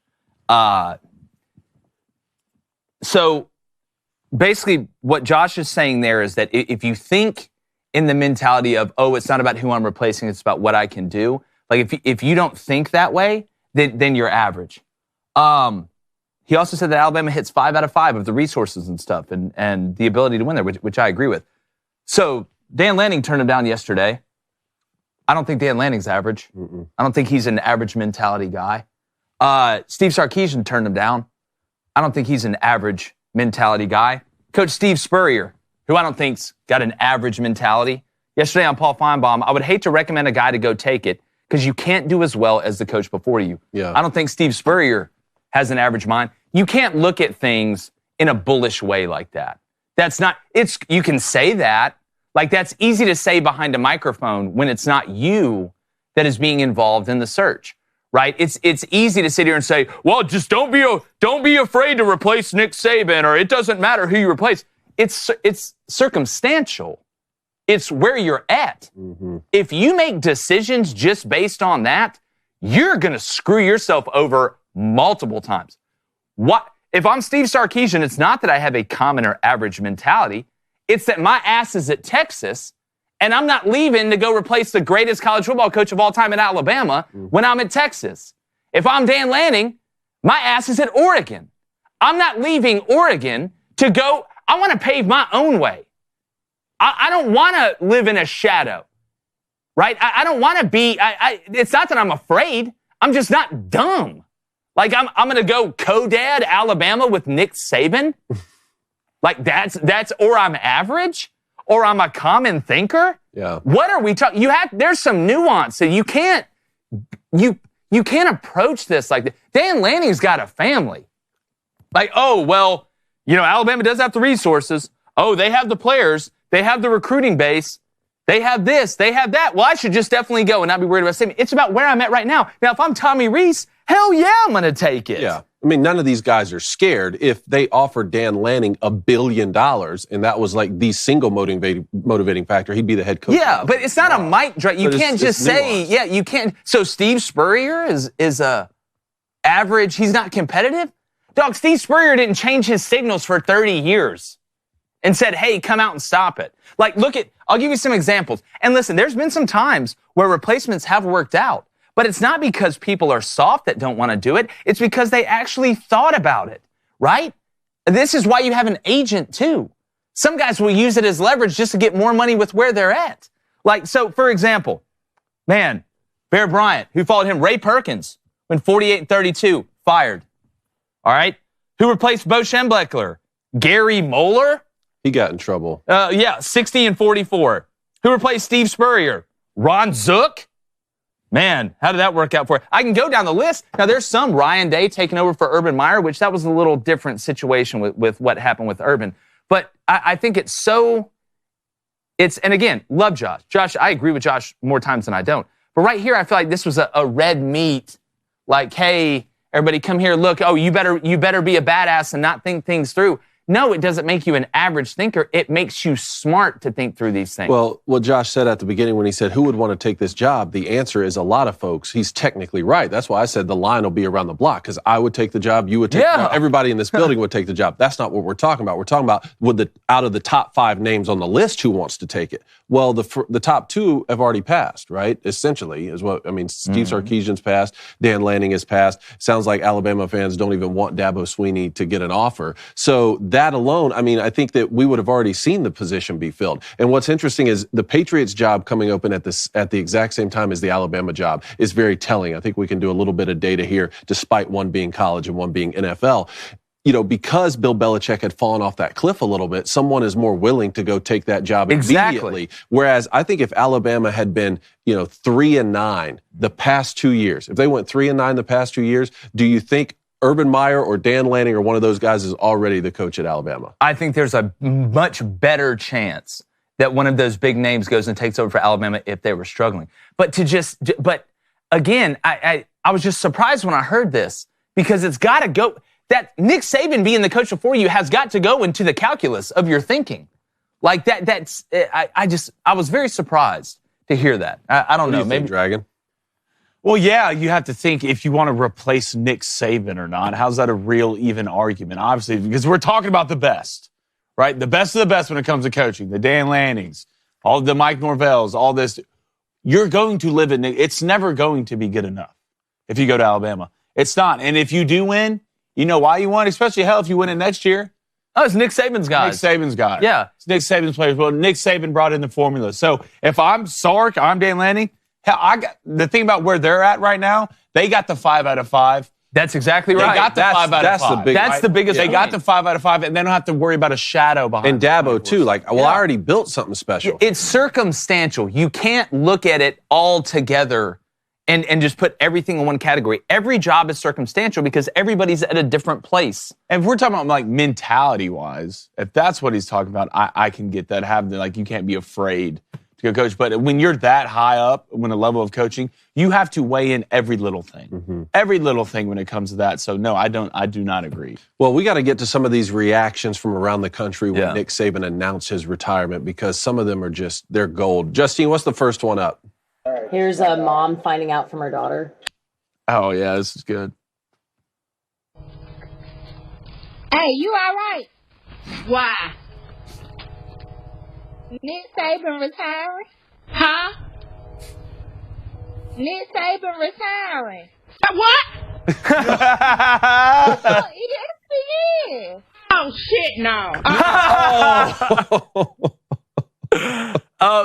Speaker 1: so basically what Josh is saying there is that if you think in the mentality of, oh, it's not about who I'm replacing, it's about what I can do. Like if you don't think that way, then you're average. He also said that Alabama hits 5 out of 5 of the resources and stuff and the ability to win there, which I agree with. So Dan Lanning turned him down yesterday. I don't think Dan Lanning's average. I don't think he's an average mentality guy. Steve Sarkisian turned him down. I don't think he's an average mentality guy. Coach Steve Spurrier, who I don't think's got an average mentality. Yesterday on Paul Feinbaum, I would hate to recommend a guy to go take it because you can't do as well as the coach before you.
Speaker 2: Yeah.
Speaker 1: I don't think Steve Spurrier has an average mind. You can't look at things in a bullish way like that. That's not, you can say that. Like, that's easy to say behind a microphone when it's not you that is being involved in the search, right? It's easy to sit here and say, well, just don't be afraid to replace Nick Saban, or it doesn't matter who you replace. It's circumstantial. It's where you're at. Mm-hmm. If you make decisions just based on that, you're going to screw yourself over multiple times. If I'm Steve Sarkisian, it's not that I have a common or average mentality. It's that my ass is at Texas, and I'm not leaving to go replace the greatest college football coach of all time in Alabama when I'm at Texas. If I'm Dan Lanning, my ass is at Oregon. I'm not leaving Oregon to go. I want to pave my own way. I don't want to live in a shadow, right? I don't want to be. It's not that I'm afraid. I'm just not dumb. Like I'm going to go co-dad Alabama with Nick Saban. Like that's, or I'm average, or I'm a common thinker.
Speaker 2: Yeah.
Speaker 1: What are we talking? There's some nuance. So you can't approach this like that. Dan Lanning's got a family. Like, oh, well, Alabama does have the resources. Oh, they have the players. They have the recruiting base. They have this. They have that. Well, I should just definitely go and not be worried about saving. It's about where I'm at right now. Now, if I'm Tommy Rees, hell yeah, I'm going to take it.
Speaker 2: Yeah. I mean, none of these guys are scared. If they offered Dan Lanning $1 billion and that was like the single motivating factor, he'd be the head coach.
Speaker 1: Yeah, but it's not a mic drop. You can't just say, yeah, you can't. So Steve Spurrier is a average. He's not competitive. Dog, Steve Spurrier didn't change his signals for 30 years and said, hey, come out and stop it. Like, I'll give you some examples. And listen, there's been some times where replacements have worked out. But it's not because people are soft that don't want to do it. It's because they actually thought about it, right? This is why you have an agent, too. Some guys will use it as leverage just to get more money with where they're at. Like, so, for example, Bear Bryant, who followed him, Ray Perkins, went 48-32, fired. All right? Who replaced Bo Schembechler? Gary Moeller?
Speaker 2: He got in trouble.
Speaker 1: 60-44. Who replaced Steve Spurrier? Ron Zook? Man, how did that work out for you? I can go down the list. Now, there's some Ryan Day taking over for Urban Meyer, which that was a little different situation with what happened with Urban. But I think and again, love Josh. Josh, I agree with Josh more times than I don't. But right here, I feel like this was a red meat. Like, hey, everybody come here, look, oh, you better be a badass and not think things through. No, it doesn't make you an average thinker. It makes you smart to think through these things.
Speaker 2: Well, what Josh said at the beginning when he said, who would want to take this job? The answer is a lot of folks. He's technically right. That's why I said the line will be around the block, because I would take the job, you would take the job, everybody in this building would take the job. That's not what we're talking about. We're talking about out of the top 5 names on the list, who wants to take it? Well, the top 2 have already passed, right? Essentially, is what, I mean, Steve Sarkisian's passed, Dan Lanning has passed. Sounds like Alabama fans don't even want Dabo Swinney to get an offer. So that alone, I mean, I think that we would have already seen the position be filled. And what's interesting is the Patriots job coming open at the exact same time as the Alabama job is very telling. I think we can do a little bit of data here, despite one being college and one being NFL. because Bill Belichick had fallen off that cliff a little bit, someone is more willing to go take that job immediately. Whereas I think if Alabama had been, 3-9 the past 2 years, if they went 3-9 the past 2 years, do you think Urban Meyer or Dan Lanning or one of those guys is already the coach at Alabama?
Speaker 1: I think there's a much better chance that one of those big names goes and takes over for Alabama if they were struggling. But again, I was just surprised when I heard this because it's got to go. That Nick Saban being the coach before you has got to go into the calculus of your thinking. Like I was very surprised to hear that. I don't know.
Speaker 2: Maybe Dragon.
Speaker 3: Well, yeah, you have to think if you want to replace Nick Saban or not. How's that a real even argument? Obviously, because we're talking about the best, right? The best of the best when it comes to coaching. The Dan Lannings, all the Mike Norvells, all this. You're going to live in. It's never going to be good enough if you go to Alabama. It's not. And if you do win, you know why you won? Especially, hell, if you win it next year.
Speaker 1: Oh, it's Nick Saban's guys.
Speaker 3: Nick Saban's guy.
Speaker 1: Yeah.
Speaker 3: It's Nick Saban's players. Well, Nick Saban brought in the formula. So if I'm Sark, I'm Dan Lanning. Hell, the thing about where they're at right now, they got the 5 out of 5.
Speaker 1: That's exactly right.
Speaker 3: They got the 5 out of 5.
Speaker 1: That's the biggest
Speaker 3: They
Speaker 1: point.
Speaker 3: got the 5 out of 5, and they don't have to worry about a shadow behind
Speaker 2: And Dabo, too. I already built something special.
Speaker 1: It's circumstantial. You can't look at it all together and just put everything in one category. Every job is circumstantial because everybody's at a different place.
Speaker 3: And if we're talking about mentality-wise, if that's what he's talking about, I can get that. You can't be afraid to go coach. But when you're that high up, when a level of coaching, you have to weigh in every little thing. Mm-hmm. Every little thing when it comes to that. So, no, I do not agree.
Speaker 2: Well, we got to get to some of these reactions from around the country when Nick Saban announced his retirement because some of them are they're gold. Justine, what's the first one up?
Speaker 6: Here's a mom finding out from her daughter.
Speaker 3: Oh, yeah, this is good.
Speaker 7: Hey, you all right? Why? Nick Saban retiring? Huh? Nick Saban retiring. What? Oh, yes, he is. Oh, shit, no.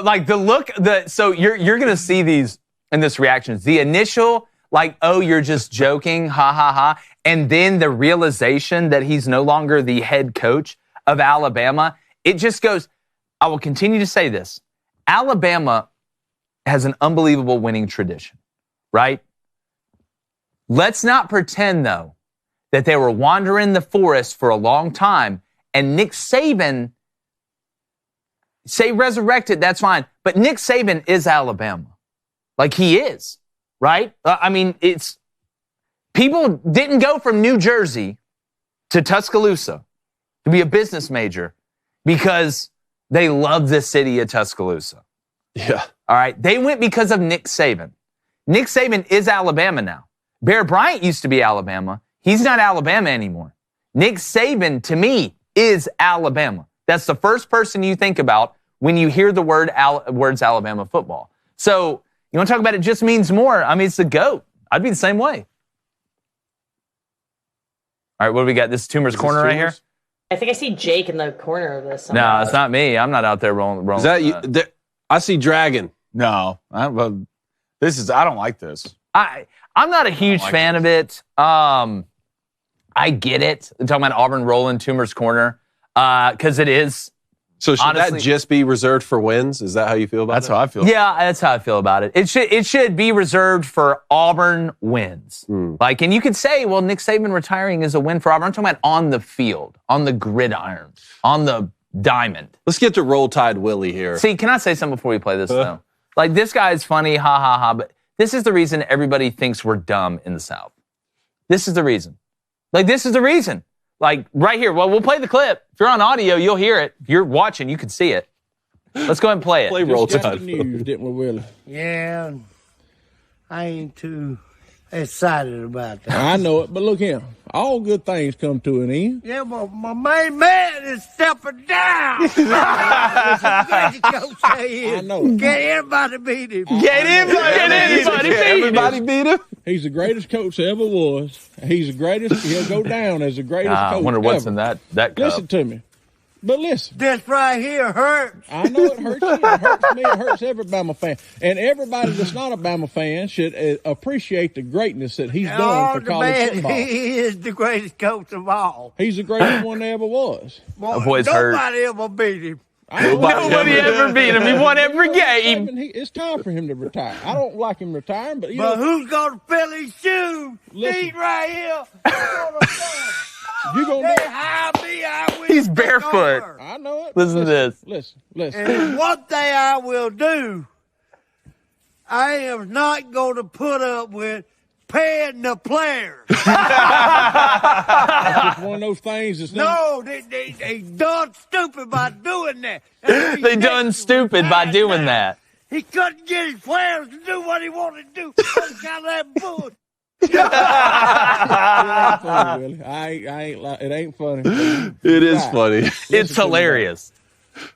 Speaker 1: Like the look, so you're going to see these in this reactions. The initial, you're just joking, ha, ha, ha. And then the realization that he's no longer the head coach of Alabama. It just goes, I will continue to say this. Alabama has an unbelievable winning tradition, right? Let's not pretend, though, that they were wandering the forest for a long time and Nick Saban, say resurrected, that's fine. But Nick Saban is Alabama. He is, right? It's people didn't go from New Jersey to Tuscaloosa to be a business major because they love the city of Tuscaloosa.
Speaker 2: Yeah.
Speaker 1: All right. They went because of Nick Saban. Nick Saban is Alabama now. Bear Bryant used to be Alabama. He's not Alabama anymore. Nick Saban, to me, is Alabama. That's the first person you think about when you hear the words Alabama football. So you want to talk about it just means more. It's the GOAT. I'd be the same way. All right, what do we got? This is Toomer's Corner right here?
Speaker 6: I think I see Jake in the corner of this.
Speaker 1: No, it's not me. I'm not out there rolling.
Speaker 2: Is that you? I see Dragon.
Speaker 3: No, I don't like this.
Speaker 1: I'm not a huge fan of it. I get it. We're talking about Auburn rolling Toomer's Corner because it is.
Speaker 2: So should
Speaker 1: honestly,
Speaker 2: that just be reserved for wins? Is that how you feel about it?
Speaker 3: That's how I feel.
Speaker 1: Yeah, that's how I feel about it. It should be reserved for Auburn wins. And you could say, well, Nick Saban retiring is a win for Auburn. I'm talking about on the field, on the gridiron, on the diamond.
Speaker 2: Let's get to Roll Tide Willie here.
Speaker 1: See, can I say something before we play this, though? This guy is funny, ha, ha, ha, but this is the reason everybody thinks we're dumb in the South. This is the reason. This is the reason. Right here. Well, we'll play the clip. If you're on audio, you'll hear it. If you're watching, you can see it. Let's go ahead and play it.
Speaker 2: Play Roll
Speaker 8: Just
Speaker 2: Tide.
Speaker 8: the news, didn't we, Willie?
Speaker 9: Yeah, I ain't too excited about that.
Speaker 8: I know it, but look here. All good things come to an end.
Speaker 9: Yeah, but my main man is stepping down. Listen, Coach say
Speaker 8: I know.
Speaker 9: Get everybody beat him.
Speaker 2: Everybody beat him.
Speaker 8: He's the greatest coach there ever was. He's the greatest. He'll go down as the greatest
Speaker 1: I
Speaker 8: coach
Speaker 1: wonder what's
Speaker 8: ever.
Speaker 1: in that cup.
Speaker 8: Listen to me. But listen.
Speaker 9: This right here hurts.
Speaker 8: I know it hurts you. It hurts me. It hurts every Bama fan. And everybody that's not a Bama fan should appreciate the greatness that he's done for college football.
Speaker 9: He is the greatest coach of all.
Speaker 8: He's the greatest one there ever was.
Speaker 1: That boy's hurt.
Speaker 9: Nobody ever beat him.
Speaker 1: Nobody ever beat him. He won every game.
Speaker 8: It's time for him to retire. I don't like him retiring, but
Speaker 9: who's going to fill his shoes? These right here.
Speaker 8: You gonna
Speaker 9: they hire me, I will.
Speaker 1: He's barefoot.
Speaker 8: I know it.
Speaker 1: Listen to this.
Speaker 8: Listen.
Speaker 9: And one thing I will do, I am not going to put up with paying the players.
Speaker 8: That's just one of those things that's
Speaker 9: no, they done stupid by doing that.
Speaker 1: They done stupid by doing that.
Speaker 9: He couldn't get his players to do what he wanted to do. Some kind of that bull.
Speaker 8: It ain't funny, Willie. It ain't funny.
Speaker 2: It is funny.
Speaker 1: It's hilarious.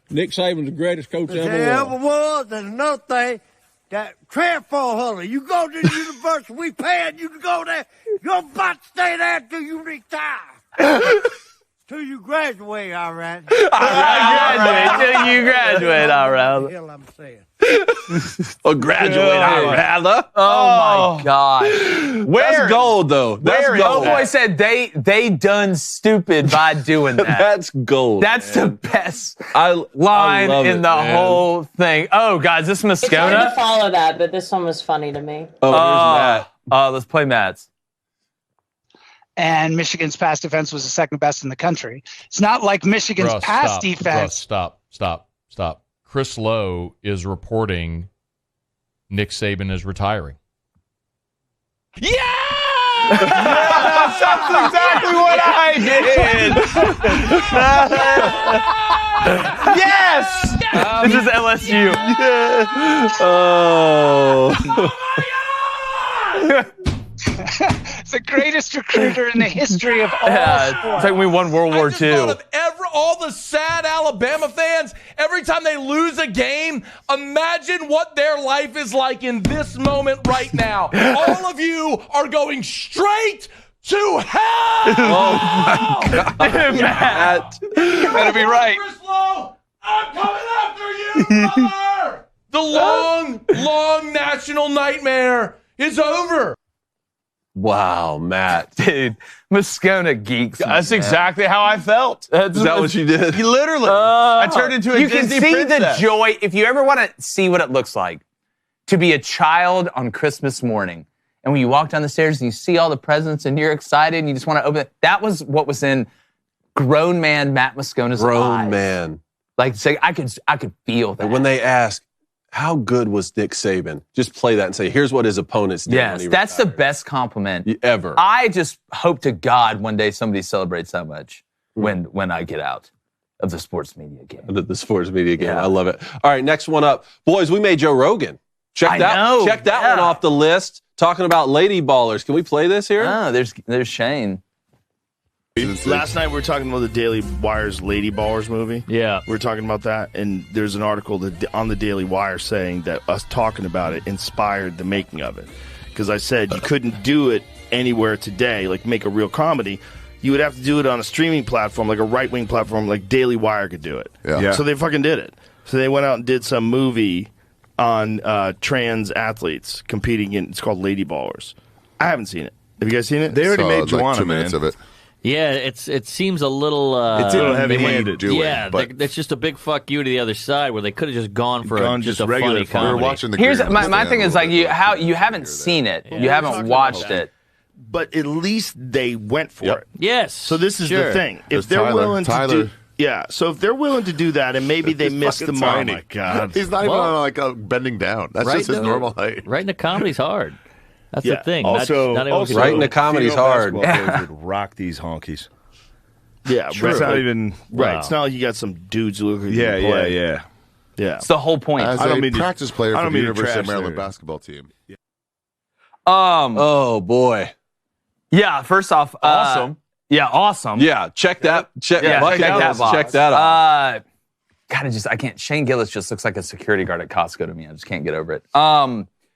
Speaker 8: Nick Saban's the greatest coach ever
Speaker 9: was. And another thing, that transfer hunter, you go to the university, we paying you to go there. You're about to stay there until you retire. Till you graduate, all right.
Speaker 1: Till you graduate, all right.
Speaker 9: What the hell I'm saying.
Speaker 2: Graduate, rather.
Speaker 1: Oh my God.
Speaker 2: That's gold, though. That's gold.
Speaker 1: Oh boy said they done stupid by doing that.
Speaker 2: That's gold.
Speaker 1: That's
Speaker 2: man.
Speaker 1: the best line in the whole thing. Oh, guys, this Moscona.
Speaker 6: It's hard to follow that, but this one was funny to me.
Speaker 2: Oh, here's Matt.
Speaker 1: Let's play Matt's.
Speaker 10: And Michigan's pass defense was the second best in the country. It's not like Michigan's pass defense.
Speaker 11: Stop. Chris Lowe is reporting Nick Saban is retiring.
Speaker 1: Yeah! That's exactly what I did. Yes! This is LSU.
Speaker 2: Oh.
Speaker 10: It's the greatest recruiter in the history of all sports.
Speaker 1: It's like we won World War II.
Speaker 11: All the sad Alabama fans, every time they lose a game, imagine what their life is like in this moment right now. All of you are going straight to hell!
Speaker 2: Oh, my God.
Speaker 1: Matt.
Speaker 10: You better be right.
Speaker 11: Chris Lowe, I'm coming after you, brother! The long national nightmare is over.
Speaker 2: Wow, Matt.
Speaker 1: Dude, Moscona geeks.
Speaker 3: That's exactly how I felt.
Speaker 2: Is that what you did?
Speaker 3: Literally. I turned into a
Speaker 1: You
Speaker 3: Disney
Speaker 1: can see
Speaker 3: princess.
Speaker 1: the joy. If you ever want to see what it looks like to be a child on Christmas morning, and when you walk down the stairs and you see all the presents and you're excited and you just want to open it, that was what was in grown man Matt Moscona's eyes.
Speaker 2: Grown man.
Speaker 1: Like, say, I could feel that.
Speaker 2: And when they ask, how good was Nick Saban? Just play that and say, here's what his opponents did.
Speaker 1: Yes, that's the best compliment
Speaker 2: ever.
Speaker 1: I just hope to God one day somebody celebrates that much when I get out of the sports media game.
Speaker 2: The sports media game. Yeah. I love it. All right, next one up. Boys, we made Joe Rogan. Check that one off the list. Talking about lady ballers. Can we play this here?
Speaker 1: Oh, there's Shane.
Speaker 12: Last night we were talking about the Daily Wire's Lady Ballers movie.
Speaker 13: Yeah.
Speaker 12: We were talking about that, and there's an article on the Daily Wire saying that us talking about it inspired the making of it. Because I said you couldn't do it anywhere today, like make a real comedy. You would have to do it on a streaming platform, like a right-wing platform, like Daily Wire could do it.
Speaker 14: Yeah.
Speaker 12: So they fucking did it. So they went out and did some movie on trans athletes competing in, it's called Lady Ballers. I haven't seen it. Have you guys seen it?
Speaker 14: They already made Joanna, 2 minutes of it.
Speaker 13: Yeah, it seems a little
Speaker 12: it's a little heavy-handed.
Speaker 13: Yeah, it's just a big fuck you to the other side where they could have just gone for just a funny comedy.
Speaker 14: We were watching the
Speaker 1: Here's my thing is like you haven't seen it, you haven't watched it,
Speaker 12: but at least they went for it.
Speaker 13: Yes.
Speaker 12: So this is the thing. If they're willing to do, so if they're willing to do that, and maybe they missed the mark.
Speaker 14: Oh my God, he's not even on like bending down. That's just his normal height.
Speaker 13: Writing a comedy's hard. That's the thing.
Speaker 5: Also,
Speaker 2: writing the comedy's hard.
Speaker 5: Players would rock these honkies.
Speaker 12: Yeah,
Speaker 5: true. It's not even
Speaker 12: right. It's not like you got some dudes who look like
Speaker 5: yeah.
Speaker 1: It's the whole point.
Speaker 14: As a practice player for the University of Maryland basketball team.
Speaker 2: Oh boy.
Speaker 1: Yeah. First off,
Speaker 3: awesome.
Speaker 1: Yeah, awesome.
Speaker 2: Yeah, check that. Check that box.
Speaker 1: Check that out. God, I can't. Shane Gillis just looks like a security guard at Costco to me. I just can't get over it.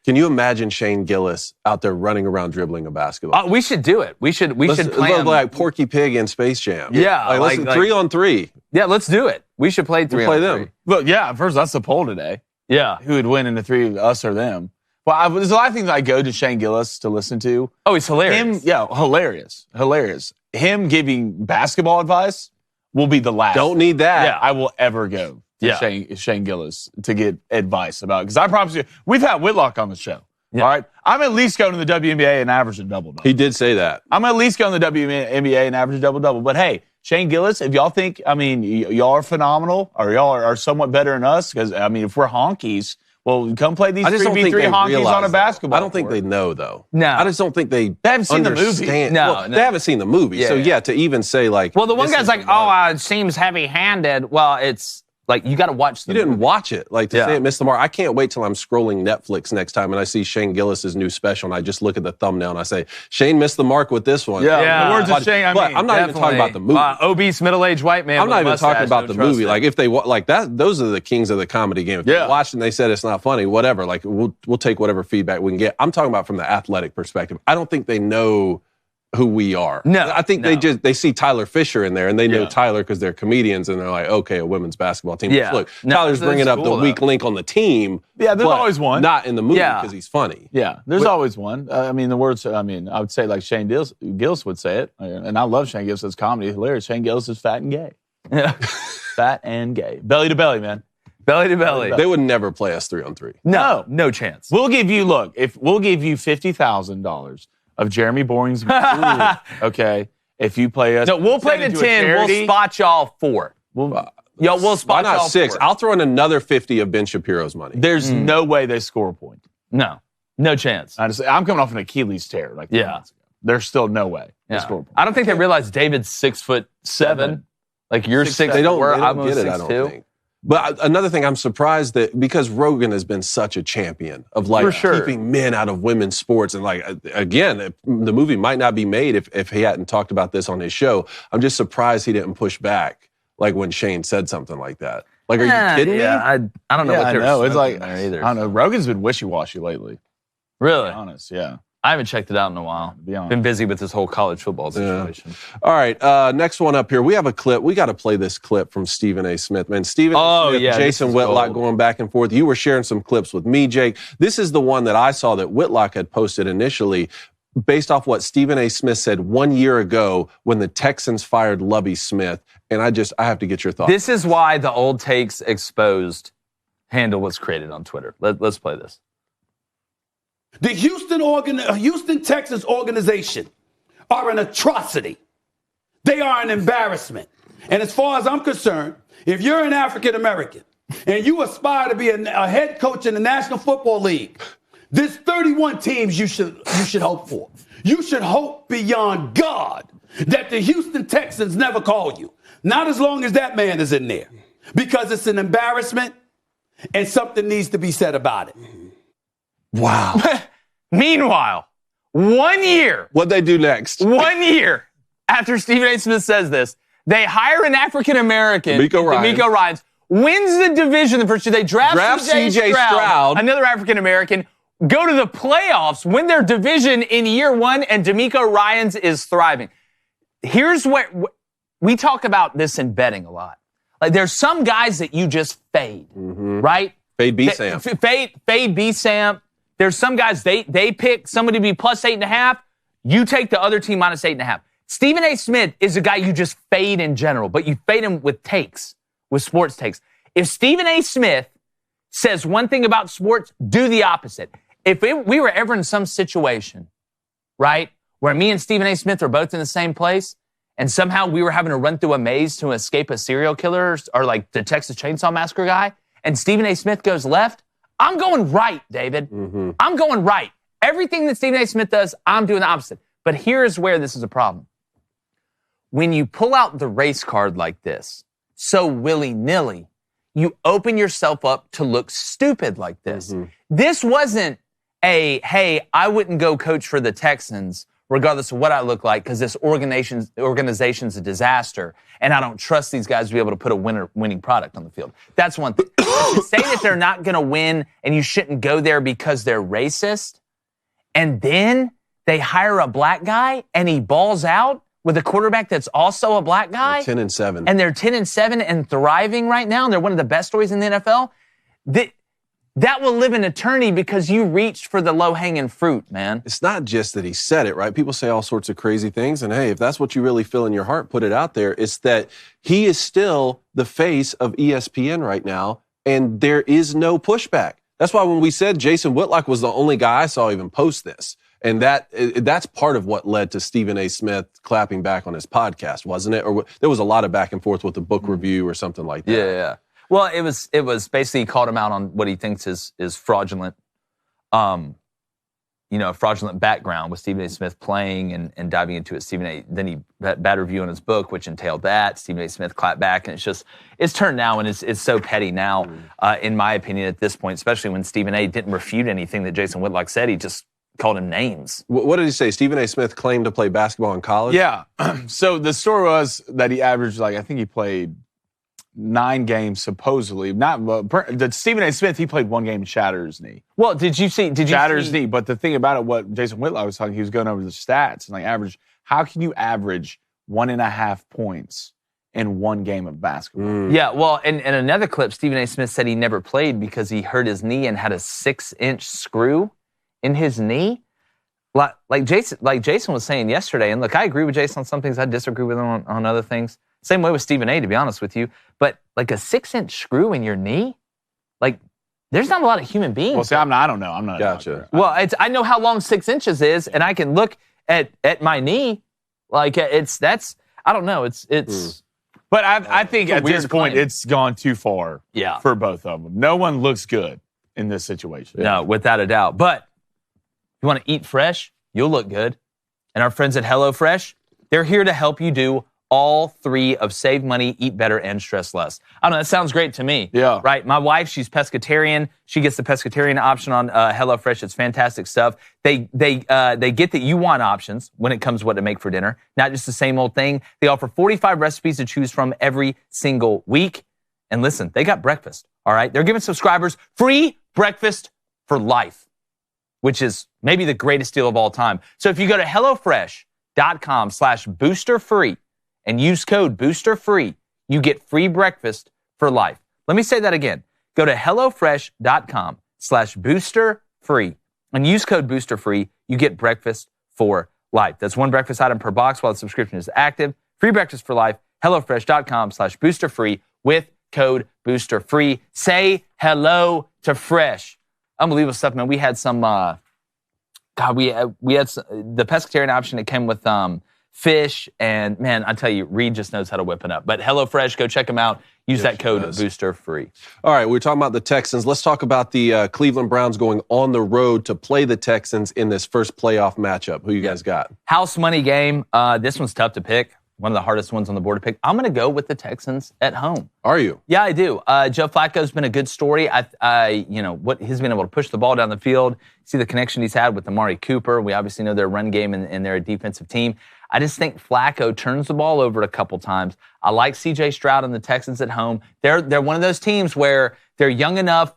Speaker 2: Can you imagine Shane Gillis out there running around dribbling a basketball?
Speaker 1: We should do it. We should plan
Speaker 2: like Porky Pig in Space Jam.
Speaker 1: Yeah,
Speaker 2: like 3-on-3.
Speaker 1: Yeah, let's do it. We should play 3
Speaker 2: We'll play
Speaker 1: on 3.
Speaker 2: them.
Speaker 3: Look, yeah, first, that's the poll today.
Speaker 1: Yeah.
Speaker 3: Who would win in the 3, us or them? Well, there's a lot of things I go to Shane Gillis to listen to.
Speaker 1: Oh, he's hilarious.
Speaker 3: Hilarious. Him giving basketball advice will be the last.
Speaker 2: Don't need that.
Speaker 3: I will ever go to Shane Gillis to get advice about it. Because I promise you, we've had Whitlock on the show. Yeah. All right? I'm at least going to the WNBA and average a double-double.
Speaker 2: He did say that.
Speaker 3: I'm at least going to the WNBA and average a double-double. But hey, Shane Gillis, if y'all think, y'all are phenomenal or y'all are somewhat better than us, because, if we're honkies, well, come play these 3v3 honkies on a basketball.
Speaker 2: I don't think they know, though.
Speaker 1: No.
Speaker 2: I just don't think they
Speaker 3: haven't seen the movie.
Speaker 2: No, they haven't seen the movie.
Speaker 1: Yeah,
Speaker 2: so, to even say, like...
Speaker 1: Well, the one guy's like, it seems heavy-handed. Well, it's... Like, you got to watch the
Speaker 2: movie. You didn't watch it. Like, to say it missed the mark. I can't wait till I'm scrolling Netflix next time and I see Shane Gillis's new special and I just look at the thumbnail and I say, Shane missed the mark with this one.
Speaker 3: Yeah. The words of Shane,
Speaker 2: but I'm not even talking about the movie.
Speaker 1: Obese, middle-aged white man.
Speaker 2: I'm not even talking about the movie. Like, if they... Like, those are the kings of the comedy game. If they watched and they said it's not funny, whatever. Like, we'll take whatever feedback we can get. I'm talking about from the athletic perspective. I don't think they know who we are.
Speaker 1: No,
Speaker 2: I think they see Tyler Fisher in there and they know Tyler because they're comedians and they're like, okay, a women's basketball team.
Speaker 1: Yeah.
Speaker 2: Look, Tyler's bringing up the weak link on the team.
Speaker 3: Yeah, there's always one.
Speaker 2: Not in the movie because he's funny.
Speaker 3: Yeah, there's always one. I would say like Shane Gillis would say it, and I love Shane Gillis' comedy. Hilarious. Shane Gillis is fat and gay. Yeah, fat and gay. Belly to belly, man.
Speaker 1: Belly to belly.
Speaker 2: They would never play us 3-on-3.
Speaker 1: No chance.
Speaker 3: We'll give you $50,000 of Jeremy Boring's money, okay? If you play us.
Speaker 1: No, we'll play to 10. We'll spot y'all 4. We'll spot y'all 4.
Speaker 2: 6? I'll throw in another 50 of Ben Shapiro's money.
Speaker 3: There's no way they score a point.
Speaker 1: No chance.
Speaker 3: I'm coming off an Achilles tear. There's still no way they score a point.
Speaker 1: I don't think they realize David's 6'7". Like you're 6'4".
Speaker 2: They don't
Speaker 1: I'm
Speaker 2: get it,
Speaker 1: 6'2".
Speaker 2: I don't think. But another thing, I'm surprised that because Rogan has been such a champion of keeping men out of women's sports. And again, the movie might not be made if he hadn't talked about this on his show. I'm just surprised he didn't push back when Shane said something like that. Like, are you kidding me?
Speaker 1: I don't know what they're
Speaker 3: it's like,
Speaker 1: there either.
Speaker 3: I don't know. Rogan's been wishy-washy lately.
Speaker 1: Really?
Speaker 3: To be honest, yeah.
Speaker 1: I haven't checked it out in a while. Been busy with this whole college football situation.
Speaker 2: Yeah. All right, next one up here. We have a clip. We got to play this clip from Stephen A. Smith. Man, Stephen A. Smith, Jason Whitlock going back and forth. You were sharing some clips with me, Jake. This is the one that I saw that Whitlock had posted initially based off what Stephen A. Smith said 1 year ago when the Texans fired Lovie Smith. And I have to get your thoughts.
Speaker 1: This is why the Old Takes Exposed handle was created on Twitter. Let's play this.
Speaker 15: The Houston Texans organization are an atrocity. They are an embarrassment. And as far as I'm concerned, if you're an African American and you aspire to be a head coach in the National Football League, there's 31 teams you should hope for. You should hope beyond God that the Houston Texans never call you. Not as long as that man is in there. Because it's an embarrassment and something needs to be said about it.
Speaker 2: Wow.
Speaker 1: Meanwhile, 1 year.
Speaker 2: What'd they do next?
Speaker 1: 1 year after Stephen A. Smith says this, they hire an African-American, D'Amico Ryans, wins the division the first year. They draft C.J. Stroud, another African-American, go to the playoffs, win their division in year 1, and D'Amico Ryans is thriving. Here's what we talk about this in betting a lot. Like, there's some guys that you just fade, right?
Speaker 2: Fade B-Sam.
Speaker 1: Fade B-Sam. There's some guys, they pick somebody to be plus 8.5. You take the other team minus 8.5. Stephen A. Smith is a guy you just fade in general, but you fade him with takes, with sports takes. If Stephen A. Smith says one thing about sports, do the opposite. If we were ever in some situation, right, where me and Stephen A. Smith are both in the same place, and somehow we were having to run through a maze to escape a serial killer or like the Texas Chainsaw Massacre guy, and Stephen A. Smith goes left, I'm going right, David. I'm going right. Everything that Stephen A. Smith does, I'm doing the opposite. But here's where this is a problem. When you pull out the race card like this, so willy-nilly, you open yourself up to look stupid like this. This wasn't hey, I wouldn't go coach for the Texans regardless of what I look like because this organization's a disaster and I don't trust these guys to be able to put a winning product on the field. That's one thing. To say that they're not going to win and you shouldn't go there because they're racist, and then they hire a black guy and he balls out with a quarterback that's also a black guy.
Speaker 2: 10-7.
Speaker 1: And they're 10-7 and thriving right now. And they're one of the best stories in the NFL. That will live in eternity because you reached for the low-hanging fruit, man.
Speaker 2: It's not just that he said it, right? People say all sorts of crazy things. And hey, if that's what you really feel in your heart, put it out there. It's that he is still the face of ESPN right now, and there is no pushback. That's why when we said Jason Whitlock was the only guy I saw even post this. And that's part of what led to Stephen A. Smith clapping back on his podcast, wasn't it? Or there was a lot of back and forth with the book review or something like that.
Speaker 1: Yeah. Well, it was basically he called him out on what he thinks is fraudulent, fraudulent background with Stephen A. Smith playing and diving into it. Then he bad review on his book, which entailed that. Stephen A. Smith clapped back, and it's turned now, and it's so petty now, in my opinion, at this point, especially when Stephen A. didn't refute anything that Jason Whitlock said. He just called him names.
Speaker 2: What did he say? Stephen A. Smith claimed to play basketball in college?
Speaker 3: Yeah. So the story was that he averaged, I think he played 9 games supposedly. The Stephen A. Smith, he played 1 game and shattered his knee.
Speaker 1: Well, did you see
Speaker 3: his knee? But the thing about it, what Jason Whitlock was talking, he was going over the stats and average. How can you average 1.5 points in 1 game of basketball?
Speaker 1: Yeah, well, in another clip, Stephen A. Smith said he never played because he hurt his knee and had a 6-inch screw in his knee. Like Jason was saying yesterday, and look, I agree with Jason on some things. I disagree with him on other things. Same way with Stephen A., to be honest with you. But a 6-inch screw in your knee, there's not a lot of human beings.
Speaker 3: Well, see, I don't know. I'm not.
Speaker 2: Gotcha.
Speaker 1: Well, I know how long 6 inches is, and I can look at my knee. I don't know. It's.
Speaker 3: But I think at this point it's gone too far.
Speaker 1: Yeah.
Speaker 3: For both of them, no one looks good in this situation.
Speaker 1: No, without a doubt. But you want to eat fresh, you'll look good. And our friends at HelloFresh, they're here to help you do all 3 of save money, eat better, and stress less. I don't know, that sounds great to me.
Speaker 3: Yeah.
Speaker 1: Right? My wife, she's pescatarian. She gets the pescatarian option on HelloFresh. It's fantastic stuff. They get that you want options when it comes to what to make for dinner, not just the same old thing. They offer 45 recipes to choose from every single week. And listen, they got breakfast, all right? They're giving subscribers free breakfast for life, which is maybe the greatest deal of all time. So if you go to HelloFresh.com/boosterfree and use code BOOSTERFREE, you get free breakfast for life. Let me say that again. Go to HelloFresh.com/boosterfree and use code BOOSTERFREE. You get breakfast for life. That's 1 breakfast item per box while the subscription is active. Free breakfast for life. HelloFresh.com/boosterfree with code BOOSTERFREE. Say hello to Fresh. Unbelievable stuff, man. We had some, we had the pescatarian option that came with fish, and man, I tell you, Reed just knows how to whip it up. But HelloFresh, go check them out. Use that code BOOSTERFREE.
Speaker 2: All right, we're talking about the Texans. Let's talk about the Cleveland Browns going on the road to play the Texans in this first playoff matchup. Who you guys got?
Speaker 1: House money game. This one's tough to pick. One of the hardest ones on the board to pick. I'm going to go with the Texans at home.
Speaker 2: Are you?
Speaker 1: Yeah, I do. Joe Flacco's been a good story. What he's been able to push the ball down the field. See the connection he's had with Amari Cooper. We obviously know their run game and they're a defensive team. I just think Flacco turns the ball over a couple times. I like C.J. Stroud and the Texans at home. They're one of those teams where they're young enough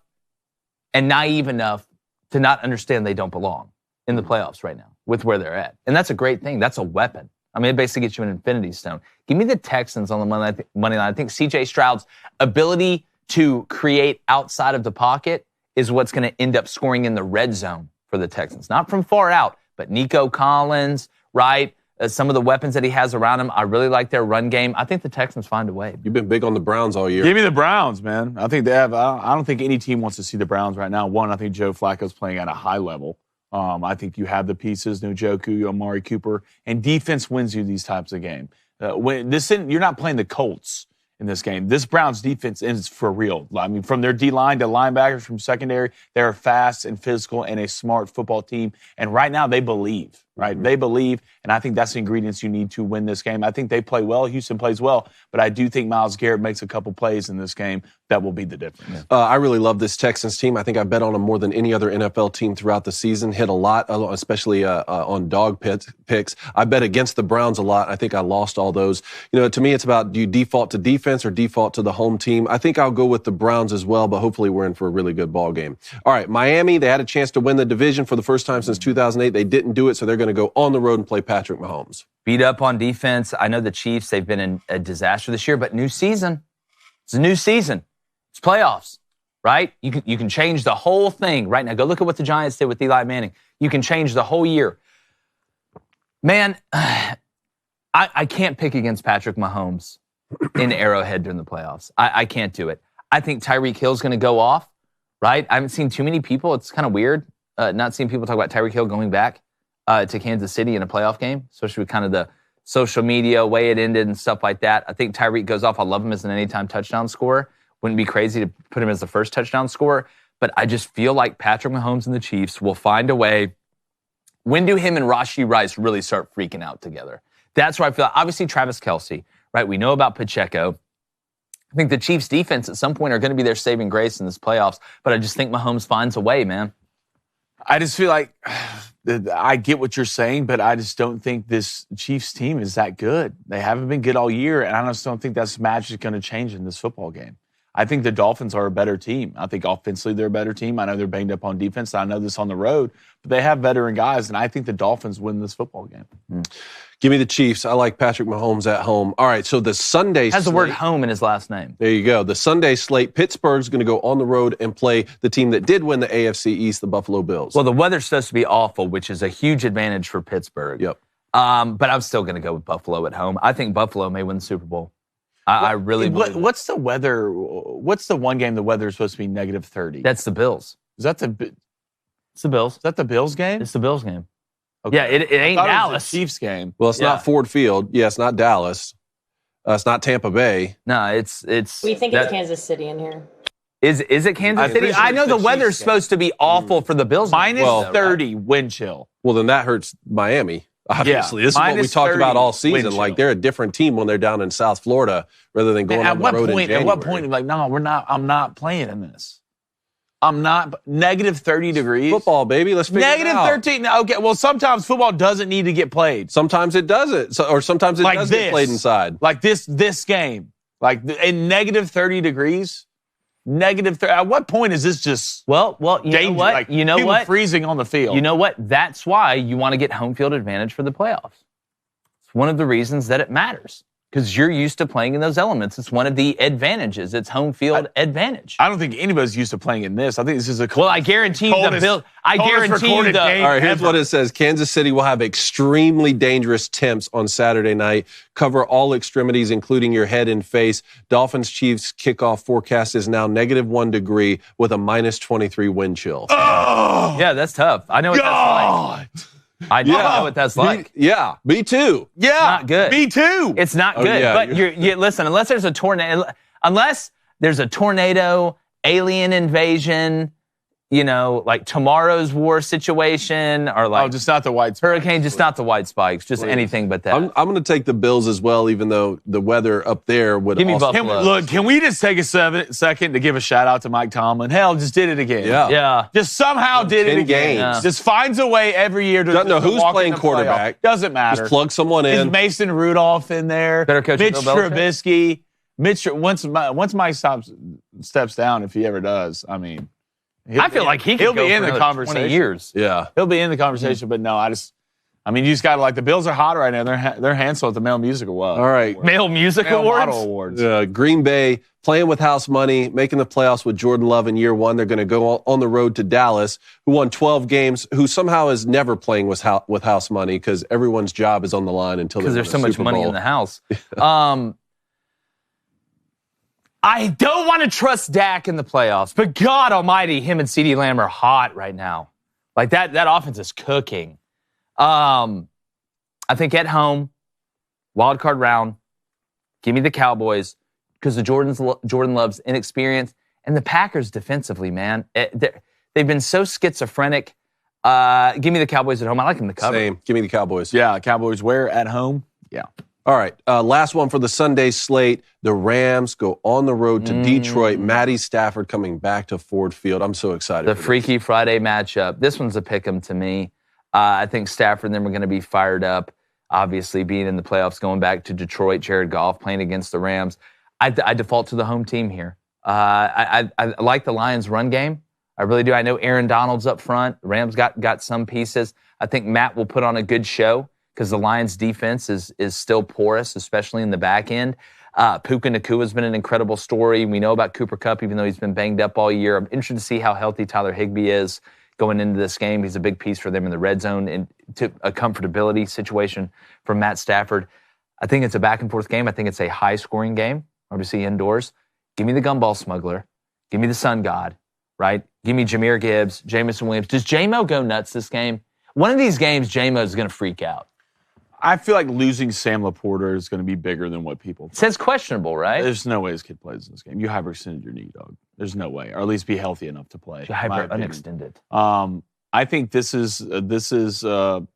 Speaker 1: and naive enough to not understand they don't belong in the playoffs right now with where they're at. And that's a great thing. That's a weapon. I mean, it basically gets you an infinity stone. Give me the Texans on the money line. I think C.J. Stroud's ability to create outside of the pocket is what's going to end up scoring in the red zone for the Texans. Not from far out, but Nico Collins, right? Some of the weapons that he has around him. I really like their run game. I think the Texans find a way.
Speaker 2: You've been big on the Browns all year.
Speaker 3: Give me the Browns, man. I think they have. I don't think any team wants to see the Browns right now. One, I think Joe Flacco's playing at a high level. I think you have the pieces, Njoku, Amari Cooper, and defense wins you these types of games. You're not playing the Colts in this game. This Browns defense is for real. I mean, from their D-line to linebackers, from secondary, they're fast and physical and a smart football team. And right now they believe, right? Mm-hmm. They believe, and I think that's the ingredients you need to win this game. I think they play well. Houston plays well, but I do think Myles Garrett makes a couple plays in this game that will be the difference.
Speaker 2: I really love this Texans team. I think I bet on them more than any other NFL team throughout the season. Hit a lot, especially on dog picks. I bet against the Browns a lot. I think I lost all those. To me, it's about, do you default to defense or default to the home team? I think I'll go with the Browns as well, but hopefully we're in for a really good ball game. All right, Miami, they had a chance to win the division for the first time since 2008. They didn't do it, so they're going going to go on the road and play Patrick Mahomes.
Speaker 1: Beat up on defense. I know the Chiefs, they've been in a disaster this year, but new season. It's a new season. It's playoffs, right? You can change the whole thing right now. Go look at what the Giants did with Eli Manning. You can change the whole year. Man, I can't pick against Patrick Mahomes in Arrowhead during the playoffs. I can't do it. I think Tyreek Hill's going to go off, right? I haven't seen too many people. It's kind of weird not seeing people talk about Tyreek Hill going back to Kansas City in a playoff game, especially with kind of the social media, way it ended and stuff like that. I think Tyreek goes off. I love him as an anytime touchdown scorer. Wouldn't be crazy to put him as the first touchdown scorer, but I just feel like Patrick Mahomes and the Chiefs will find a way. When do him and Rashee Rice really start freaking out together? That's where I feel. Obviously, Travis Kelce, right? We know about Pacheco. I think the Chiefs' defense at some point are going to be their saving grace in this playoffs, but I just think Mahomes finds a way, man.
Speaker 3: I just feel like I get what you're saying, but I just don't think this Chiefs team is that good. They haven't been good all year, and I just don't think that's magic going to change in this football game. I think the Dolphins are a better team. I think offensively they're a better team. I know they're banged up on defense. I know this on the road, but they have veteran guys, and I think the Dolphins win this football game.
Speaker 2: Give me the Chiefs. I like Patrick Mahomes at home. All right, so the Sunday
Speaker 1: has
Speaker 2: slate,
Speaker 1: the word home in his last name.
Speaker 2: There you go. The Sunday slate, Pittsburgh's going to go on the road and play the team that did win the AFC East, the Buffalo Bills.
Speaker 1: Well, the weather's supposed to be awful, which is a huge advantage for Pittsburgh.
Speaker 2: Yep.
Speaker 1: But I'm still going to go with Buffalo at home. I think Buffalo may win the Super Bowl. I really believe it.
Speaker 3: What's the weather? What's the one game the weather is supposed to be -30?
Speaker 1: That's the Bills.
Speaker 3: Is that the?
Speaker 1: It's the Bills.
Speaker 3: Is that the Bills game?
Speaker 1: It's the Bills game.
Speaker 3: Okay.
Speaker 1: Yeah, it ain't Dallas.
Speaker 3: It was the Chiefs game.
Speaker 2: Well, it's not Ford Field. Yeah, it's not Dallas. It's not Tampa Bay.
Speaker 1: No, it's.
Speaker 6: We think it's Kansas City in here.
Speaker 1: Is it Kansas City? I know the weather's supposed to be awful for the Bills.
Speaker 3: -30 wind chill.
Speaker 2: Well, then that hurts Miami. Obviously, this is what we talked about all season. Like, they're a different team when they're down in South Florida rather than going on the road in January.
Speaker 3: At what point, like, no, we're not. I'm not playing in this. I'm not. -30 degrees.
Speaker 2: Football, baby. Let's figure it out.
Speaker 3: -13. Okay. Well, sometimes football doesn't need to get played.
Speaker 2: Sometimes it doesn't, or sometimes it does get played inside.
Speaker 3: Like this game, like in -30 degrees. -30. At what point is this just
Speaker 1: well? You know what?
Speaker 3: Like,
Speaker 1: you know
Speaker 3: people
Speaker 1: what?
Speaker 3: Freezing on the field.
Speaker 1: You know what? That's why you want to get home field advantage for the playoffs. It's one of the reasons that it matters because you're used to playing in those elements. It's one of the advantages. It's home field advantage.
Speaker 3: I don't think anybody's used to playing in this. I think this is a
Speaker 1: I guarantee the Bill. I guarantee you the.
Speaker 2: All right, here's what it says: Kansas City will have extremely dangerous temps on Saturday night. Cover all extremities, including your head and face. Dolphins Chiefs kickoff forecast is now -1 degree with a -23 wind chill.
Speaker 3: Oh,
Speaker 1: yeah, that's tough. I know what that's like. I know what that's like.
Speaker 2: Me too.
Speaker 3: Yeah,
Speaker 1: not good.
Speaker 3: Me too.
Speaker 1: It's not good. But you listen. Unless there's a tornado, alien invasion, like tomorrow's war situation, or like
Speaker 3: just not the white
Speaker 1: hurricane, just not the white spikes, just anything but that.
Speaker 2: I'm going to take the Bills as well, even though the weather up there would.
Speaker 1: Give me Buffalo.
Speaker 3: Can we just take a second to give a shout out to Mike Tomlin? Hell, just did it again.
Speaker 1: Yeah.
Speaker 3: Just somehow did it again.
Speaker 2: Games.
Speaker 3: Just finds a way every year to.
Speaker 2: Doesn't know who's playing quarterback.
Speaker 3: Doesn't matter.
Speaker 2: Just plug someone in.
Speaker 3: Is Mason Rudolph in there?
Speaker 1: Better coach
Speaker 3: Mitch
Speaker 1: Bill Belichick.
Speaker 3: Trubisky. Once Mike steps down, if he ever does, I mean.
Speaker 1: I feel like he'll
Speaker 3: be in the conversation.
Speaker 1: 20 years.
Speaker 2: Yeah.
Speaker 3: He'll be in the conversation, but no, you just got to the Bills are hot right now. They're Hansel at the Male Music Awards.
Speaker 2: All right.
Speaker 1: Male Music Awards?
Speaker 2: Green Bay playing with house money, making the playoffs with Jordan Love in year one. They're going to go on the road to Dallas, who won 12 games, who somehow is never playing with house money because everyone's job is on the line until
Speaker 1: because there's so much money in the house. I don't want to trust Dak in the playoffs, but God almighty, him and CeeDee Lamb are hot right now. Like that offense is cooking. I think at home, wild card round, give me the Cowboys because the Jordan Love's inexperience and the Packers defensively, man. They've been so schizophrenic. Give me the Cowboys at home. I like them to cover.
Speaker 2: Same. Give me the Cowboys.
Speaker 3: Yeah, Cowboys where? At home? Yeah.
Speaker 2: All right, last one for the Sunday slate. The Rams go on the road to Detroit. Matty Stafford coming back to Ford Field. I'm so excited.
Speaker 1: The Freaky Friday matchup. This one's a pick-em to me. I think Stafford and them are going to be fired up. Obviously, being in the playoffs, going back to Detroit, Jared Goff playing against the Rams. I default to the home team here. I like the Lions' run game. I really do. I know Aaron Donald's up front. The Rams got some pieces. I think Matt will put on a good show because the Lions' defense is still porous, especially in the back end. Puka Nacua has been an incredible story. We know about Cooper Kupp, even though he's been banged up all year. I'm interested to see how healthy Tyler Higbee is going into this game. He's a big piece for them in the red zone and to a comfortability situation for Matt Stafford. I think it's a back-and-forth game. I think it's a high-scoring game, obviously indoors. Give me the gumball smuggler. Give me the sun god, right? Give me Jahmyr Gibbs, Jameson Williams. Does J-Mo go nuts this game? One of these games, J-Mo is going to freak out.
Speaker 3: I feel like losing Sam Laporta is going to be bigger than what people think.
Speaker 1: It says questionable, right?
Speaker 3: There's no way this kid plays in this game. You hyperextended your knee, dog. There's no way. Or at least be healthy enough to play.
Speaker 1: You unextended.
Speaker 3: I think this is a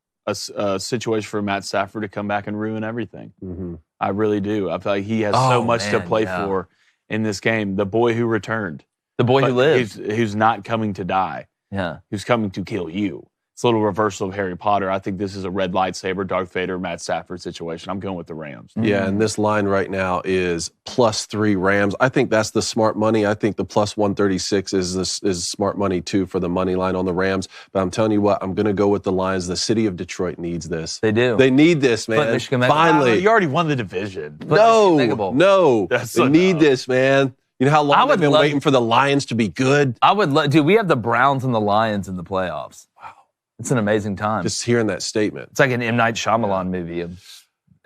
Speaker 3: situation for Matt Stafford to come back and ruin everything.
Speaker 2: Mm-hmm.
Speaker 3: I really do. I feel like he has so much to play for in this game. The boy who returned.
Speaker 1: The boy who lives.
Speaker 3: Who's not coming to die.
Speaker 1: Yeah.
Speaker 3: Who's coming to kill you. It's a little reversal of Harry Potter. I think this is a red lightsaber, Darth Vader, Matt Stafford situation. I'm going with the Rams.
Speaker 2: Yeah, and this line right now is +3 Rams. I think that's the smart money. I think the +136 is smart money too for the money line on the Rams. But I'm telling you what, I'm going to go with the Lions. The city of Detroit needs this.
Speaker 1: They do.
Speaker 2: They need this, man. Finally.
Speaker 3: You already won the division.
Speaker 2: No. They need this, man. You know how long they've been waiting for the Lions to be good?
Speaker 1: I would love, dude, we have the Browns and the Lions in the playoffs. Wow. It's an amazing time.
Speaker 2: Just hearing that statement.
Speaker 1: It's like an M. Night Shyamalan movie. All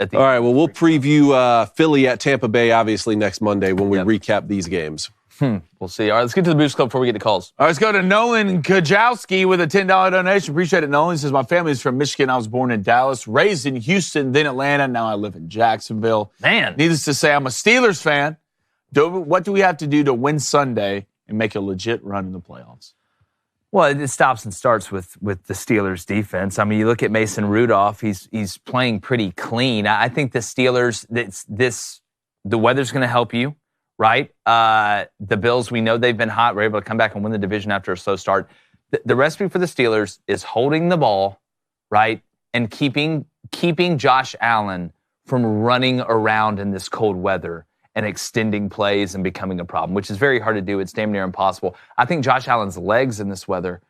Speaker 2: right, well, we'll preview Philly at Tampa Bay, obviously, next Monday when we recap these games.
Speaker 1: We'll see. All right, let's get to the Boost Club before we get to calls.
Speaker 3: All right, let's go to Nolan Kajowski with a $10 donation. Appreciate it, Nolan. He says, my family is from Michigan. I was born in Dallas, raised in Houston, then Atlanta. Now I live in Jacksonville.
Speaker 1: Man.
Speaker 3: Needless to say, I'm a Steelers fan. What do we have to do to win Sunday and make a legit run in the playoffs?
Speaker 1: Well, it stops and starts with the Steelers' defense. I mean, you look at Mason Rudolph; he's playing pretty clean. I think the Steelers, the weather's going to help you, right? The Bills, we know they've been hot. We're able to come back and win the division after a slow start. The recipe for the Steelers is holding the ball, right, and keeping Josh Allen from running around in this cold weather and extending plays and becoming a problem, which is very hard to do. It's damn near impossible. I think Josh Allen's legs in this weather,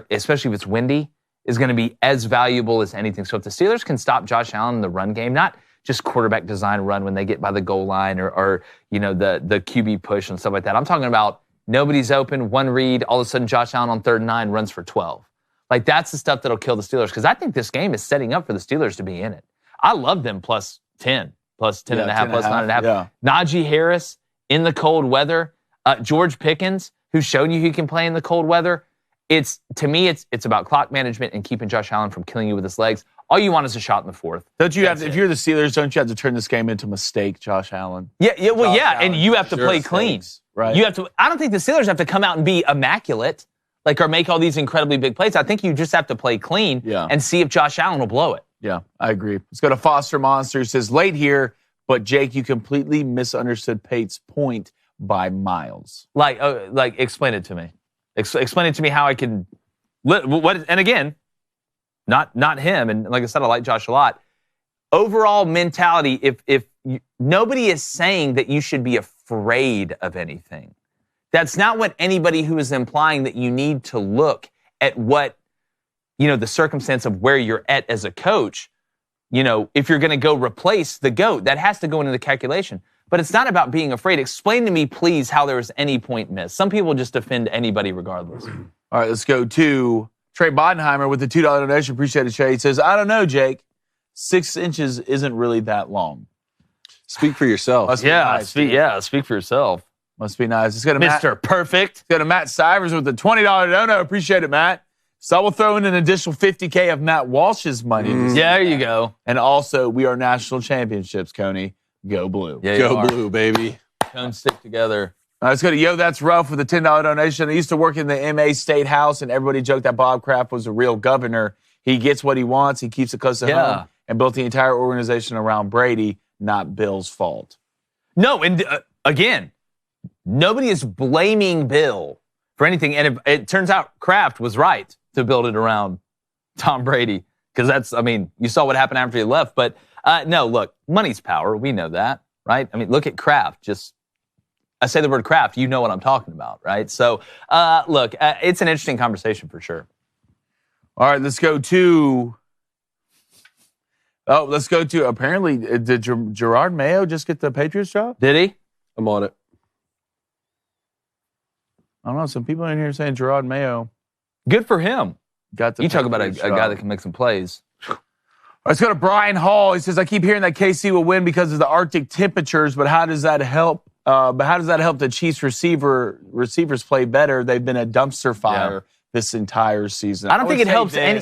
Speaker 1: especially if it's windy, is going to be as valuable as anything. So if the Steelers can stop Josh Allen in the run game, not just quarterback design run when they get by the goal line or the QB push and stuff like that. I'm talking about nobody's open, one read, all of a sudden Josh Allen on 3rd and 9 runs for 12. Like that's the stuff that'll kill the Steelers because I think this game is setting up for the Steelers to be in it. I love them plus 10. Plus 10.5, plus 9.5.
Speaker 3: Yeah.
Speaker 1: Najee Harris in the cold weather. George Pickens, who's shown you he can play in the cold weather. To me, it's about clock management and keeping Josh Allen from killing you with his legs. All you want is a shot in the 4th.
Speaker 3: Don't you if you're the Steelers, don't you have to turn this game into mistake, Josh Allen?
Speaker 1: Yeah, and you have to play clean.
Speaker 3: Right.
Speaker 1: You have to. I don't think the Steelers have to come out and be immaculate, or make all these incredibly big plays. I think you just have to play clean and see if Josh Allen will blow it.
Speaker 3: Yeah, I agree. Let's go to Foster Monster. He says, late here, but Jake, you completely misunderstood Pate's point by miles.
Speaker 1: Like explain it to me. Explain it to me how I can. What? And again, not him. And like I said, I like Josh a lot. Overall mentality. If nobody is saying that you should be afraid of anything, that's not what anybody who is implying that you need to look at what. The circumstance of where you're at as a coach, if you're going to go replace the GOAT, that has to go into the calculation. But it's not about being afraid. Explain to me, please, how there was any point missed. Some people just defend anybody regardless.
Speaker 3: All right, let's go to Trey Bodenheimer with the $2 donation. Appreciate it, Trey. He says, I don't know, Jake. 6 inches isn't really that long.
Speaker 2: Speak for yourself.
Speaker 1: Speak for yourself.
Speaker 3: Must be nice. Let's go to
Speaker 1: Mr. Perfect.
Speaker 3: Let's go to Matt Sivers with the $20 dono. Appreciate it, Matt. So I will throw in an additional $50K of Matt Walsh's money.
Speaker 1: Yeah, there you go.
Speaker 3: And also, we are national championships, Coney. Go blue.
Speaker 1: Yeah,
Speaker 2: go blue, baby.
Speaker 1: Come stick together.
Speaker 3: All right, let's go to Yo, That's Rough with a $10 donation. I used to work in the MA State House, and everybody joked that Bob Kraft was a real governor. He gets what he wants. He keeps it close to home and built the entire organization around Brady, not Bill's fault.
Speaker 1: No, and again, nobody is blaming Bill for anything. And it turns out Kraft was right to build it around Tom Brady. Because you saw what happened after he left. But no, look, money's power. We know that, right? Look at Kraft. I say the word Kraft, you know what I'm talking about, right? So, look, it's an interesting conversation for sure.
Speaker 3: All right, let's go to. Apparently, did Gerard Mayo just get the Patriots job?
Speaker 1: Did he?
Speaker 2: I'm on it.
Speaker 3: I don't know. Some people in here saying Gerard Mayo.
Speaker 1: Good for him.
Speaker 3: Got the
Speaker 1: you talk about a
Speaker 3: Patriots
Speaker 1: guy
Speaker 3: job.
Speaker 1: that can make some plays.
Speaker 3: Let's go to Brian Hall. He says, I keep hearing that KC will win because of the Arctic temperatures, but how does that help? The Chiefs receivers play better? They've been a dumpster fire this entire season.
Speaker 1: I don't think it helps any.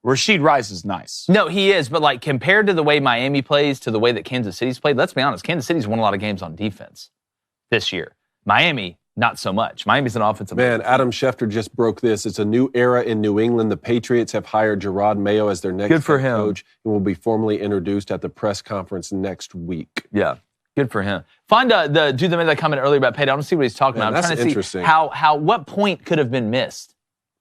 Speaker 3: Rashid Rice is nice.
Speaker 1: No, he is, but like compared to the way Miami plays to the way that Kansas City's played, let's be honest, Kansas City's won a lot of games on defense this year. Miami, not so much. Miami's an offensive.
Speaker 2: Man, Adam Schefter just broke this. It's a new era in New England. The Patriots have hired Gerard Mayo as their next
Speaker 1: Good for him.
Speaker 2: coach and will be formally introduced at the press conference next week.
Speaker 1: Yeah. Good for him. Find the dude that made that comment earlier about payday. I want to see what he's talking about. I'm
Speaker 2: that's
Speaker 1: trying to
Speaker 2: interesting.
Speaker 1: see how what point could have been missed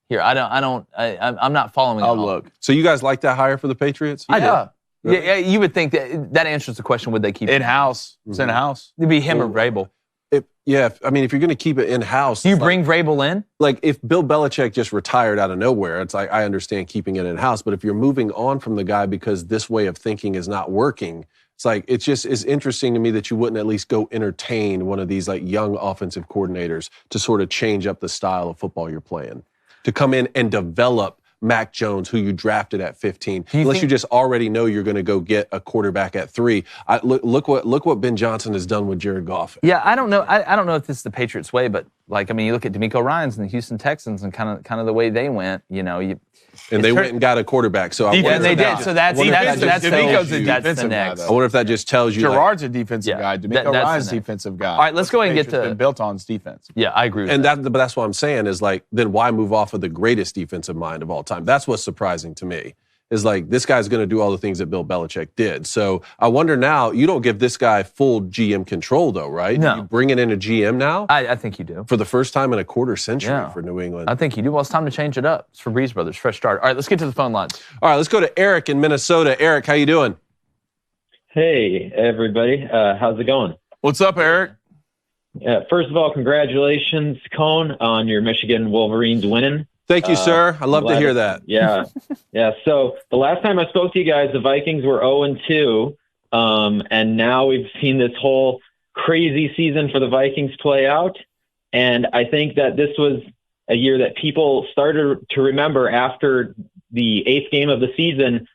Speaker 1: here. I'm not following.
Speaker 3: I'll look.
Speaker 2: So you guys like that hire for the Patriots?
Speaker 1: I do. Really? Yeah, you would think that answers the question: would they keep
Speaker 3: in-house? It's in-house.
Speaker 1: It'd be him or Vrabel.
Speaker 2: If you're going to keep it in-house.
Speaker 1: Do you bring Vrabel in?
Speaker 2: Like, if Bill Belichick just retired out of nowhere, it's like, I understand keeping it in-house. But if you're moving on from the guy because this way of thinking is not working, it's like, it's interesting to me that you wouldn't at least go entertain one of these, like, young offensive coordinators to sort of change up the style of football you're playing, to come in and develop Mac Jones, who you drafted at 15, unless you just already know you're going to go get a quarterback at 3. Look what Ben Johnson has done with Jared Goff.
Speaker 1: Yeah, I don't know. I don't know if this is the Patriots way, but like, I mean, you look at DeMeco Ryans and the Houston Texans and kind of the way they went. You know,
Speaker 2: they went and got a quarterback. So
Speaker 1: they did. So that's
Speaker 3: DeMeco's a
Speaker 1: that's the
Speaker 3: defensive
Speaker 1: next.
Speaker 3: guy,
Speaker 2: I wonder if that just tells you.
Speaker 3: Gerard's a defensive guy. DeMeco Ryans defensive guy.
Speaker 1: All right, let's go ahead and get to
Speaker 3: been built on his defense.
Speaker 1: Yeah, I agree with
Speaker 2: and
Speaker 1: that.
Speaker 2: But that's what I'm saying is like, then why move off of the greatest defensive mind of all time? That's what's surprising to me. Is like, this guy's going to do all the things that Bill Belichick did. So I wonder now, you don't give this guy full GM control though, right?
Speaker 1: No.
Speaker 2: You bring it in a GM now?
Speaker 1: I think you do.
Speaker 2: For the first time in a quarter century for New England.
Speaker 1: I think you do. Well, it's time to change it up. It's for Breeze Brothers, fresh start. All right, let's get to the phone lines.
Speaker 2: All right, let's go to Eric in Minnesota. Eric, how you doing?
Speaker 16: Hey, everybody. How's it going?
Speaker 3: What's up, Eric?
Speaker 16: First of all, congratulations, Cone, on your Michigan Wolverines winning.
Speaker 2: Thank you, sir. I love to hear that.
Speaker 16: Yeah. So the last time I spoke to you guys, the Vikings were 0-2. And now we've seen this whole crazy season for the Vikings play out. And I think that this was a year that people started to remember after the 8th game of the season,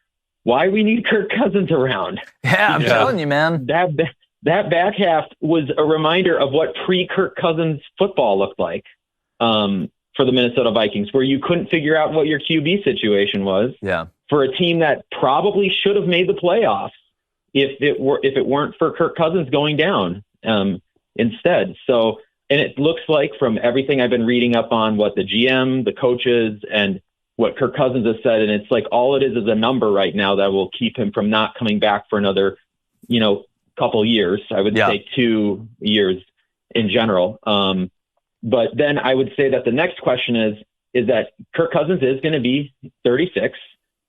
Speaker 16: why we need Kirk Cousins around.
Speaker 1: Yeah, I'm telling you, man.
Speaker 16: That back half was a reminder of what pre-Kirk Cousins football looked like. For the Minnesota Vikings, where you couldn't figure out what your QB situation was.
Speaker 1: Yeah.
Speaker 16: For a team that probably should have made the playoffs if it weren't for Kirk Cousins going down instead. So, and it looks like from everything I've been reading up on what the GM, the coaches, and what Kirk Cousins has said, and it's like all it is a number right now that will keep him from not coming back for another, couple years. I would say 2 years in general. But then I would say that the next question is that Kirk Cousins is going to be 36.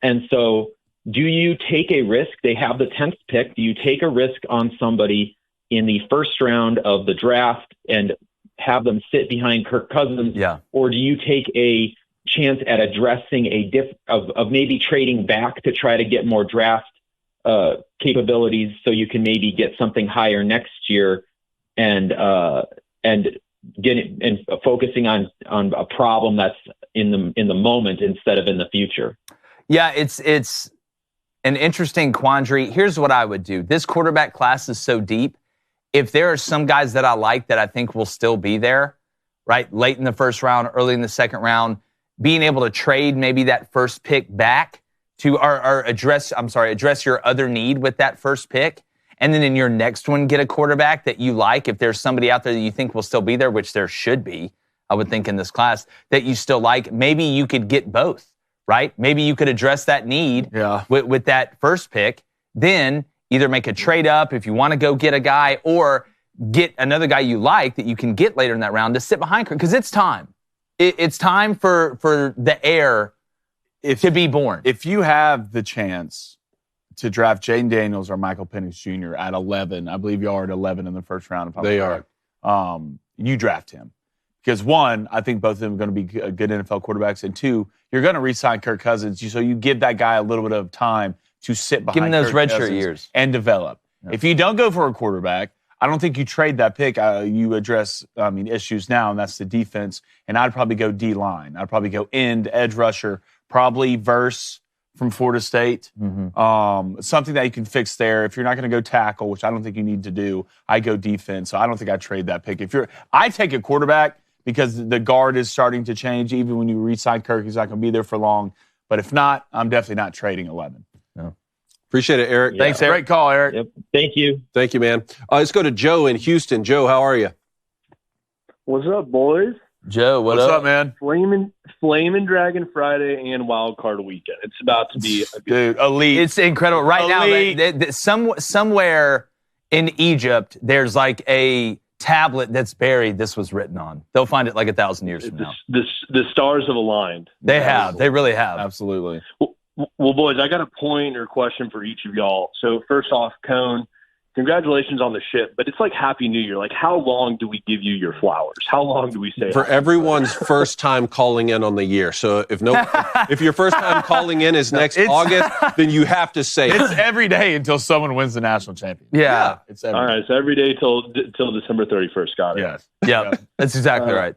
Speaker 16: And so do you take a risk? They have the 10th pick. Do you take a risk on somebody in the first round of the draft and have them sit behind Kirk Cousins?
Speaker 1: Yeah.
Speaker 16: Or do you take a chance at addressing of maybe trading back to try to get more draft capabilities so you can maybe get something higher next year and focusing on a problem that's in the moment instead of in the future.
Speaker 1: Yeah, it's an interesting quandary. Here's what I would do. This quarterback class is so deep. If there are some guys that I like that I think will still be there, right, late in the first round, early in the second round, being able to trade maybe that first pick back to or address your other need with that first pick. And then in your next one, get a quarterback that you like. If there's somebody out there that you think will still be there, which there should be, I would think in this class, that you still like, maybe you could get both, right? Maybe you could address that need with that first pick. Then either make a trade up if you want to go get a guy or get another guy you like that you can get later in that round to sit behind. Because it's time. It's time for the heir to be born.
Speaker 3: If you have the chance to draft Jaden Daniels or Michael Penix Jr. at 11. I believe you are at 11 in the first round.
Speaker 2: They are.
Speaker 3: You draft him. Because one, I think both of them are going to be good NFL quarterbacks, and two, you're going to re-sign Kirk Cousins, so you give that guy a little bit of time to sit behind.
Speaker 1: Give him those
Speaker 3: Kirk
Speaker 1: redshirt
Speaker 3: Cousins
Speaker 1: years
Speaker 3: and develop. Yeah. If you don't go for a quarterback, I don't think you trade that pick. You address, issues now, and that's the defense. And I'd probably go D-line. I'd probably go edge rusher, probably Verse from Florida State.
Speaker 1: Mm-hmm.
Speaker 3: Something that you can fix there. If you're not going to go tackle, which I don't think you need to do, I go defense. So I don't think I'd trade that pick. I take a quarterback because the guard is starting to change. Even when you re-sign Kirk, he's not going to be there for long. But if not, I'm definitely not trading 11.
Speaker 1: No.
Speaker 2: Appreciate it, Eric.
Speaker 3: Yeah. Thanks, Eric. Great call, Eric.
Speaker 16: Yep. Thank you.
Speaker 2: Thank you, man. Let's go to Joe in Houston. Joe, how are you?
Speaker 17: What's up, boys?
Speaker 1: Joe,
Speaker 3: what's up, man?
Speaker 17: Flamin' Dragon Friday and Wild Card Weekend. It's about to be
Speaker 3: elite.
Speaker 1: It's incredible. Right
Speaker 3: elite.
Speaker 1: Now, somewhere in Egypt, there's like a tablet that's buried. This was written on. They'll find it like 1,000 years from now.
Speaker 17: The stars have aligned.
Speaker 1: They have. They really have.
Speaker 3: Absolutely.
Speaker 17: Well, boys, I got a point or question for each of y'all. So first off, Cone, congratulations on the ship, but it's like Happy New Year. Like, how long do we give you your flowers? How long do we say
Speaker 2: for everyone's first time calling in on the year? So if your first time calling in is next August, then you have to say
Speaker 3: it's every day until someone wins the national championship.
Speaker 1: Yeah.
Speaker 3: It's every
Speaker 17: all right. So every day till December 31st. Got it.
Speaker 3: Yes.
Speaker 1: Yeah. That's exactly right.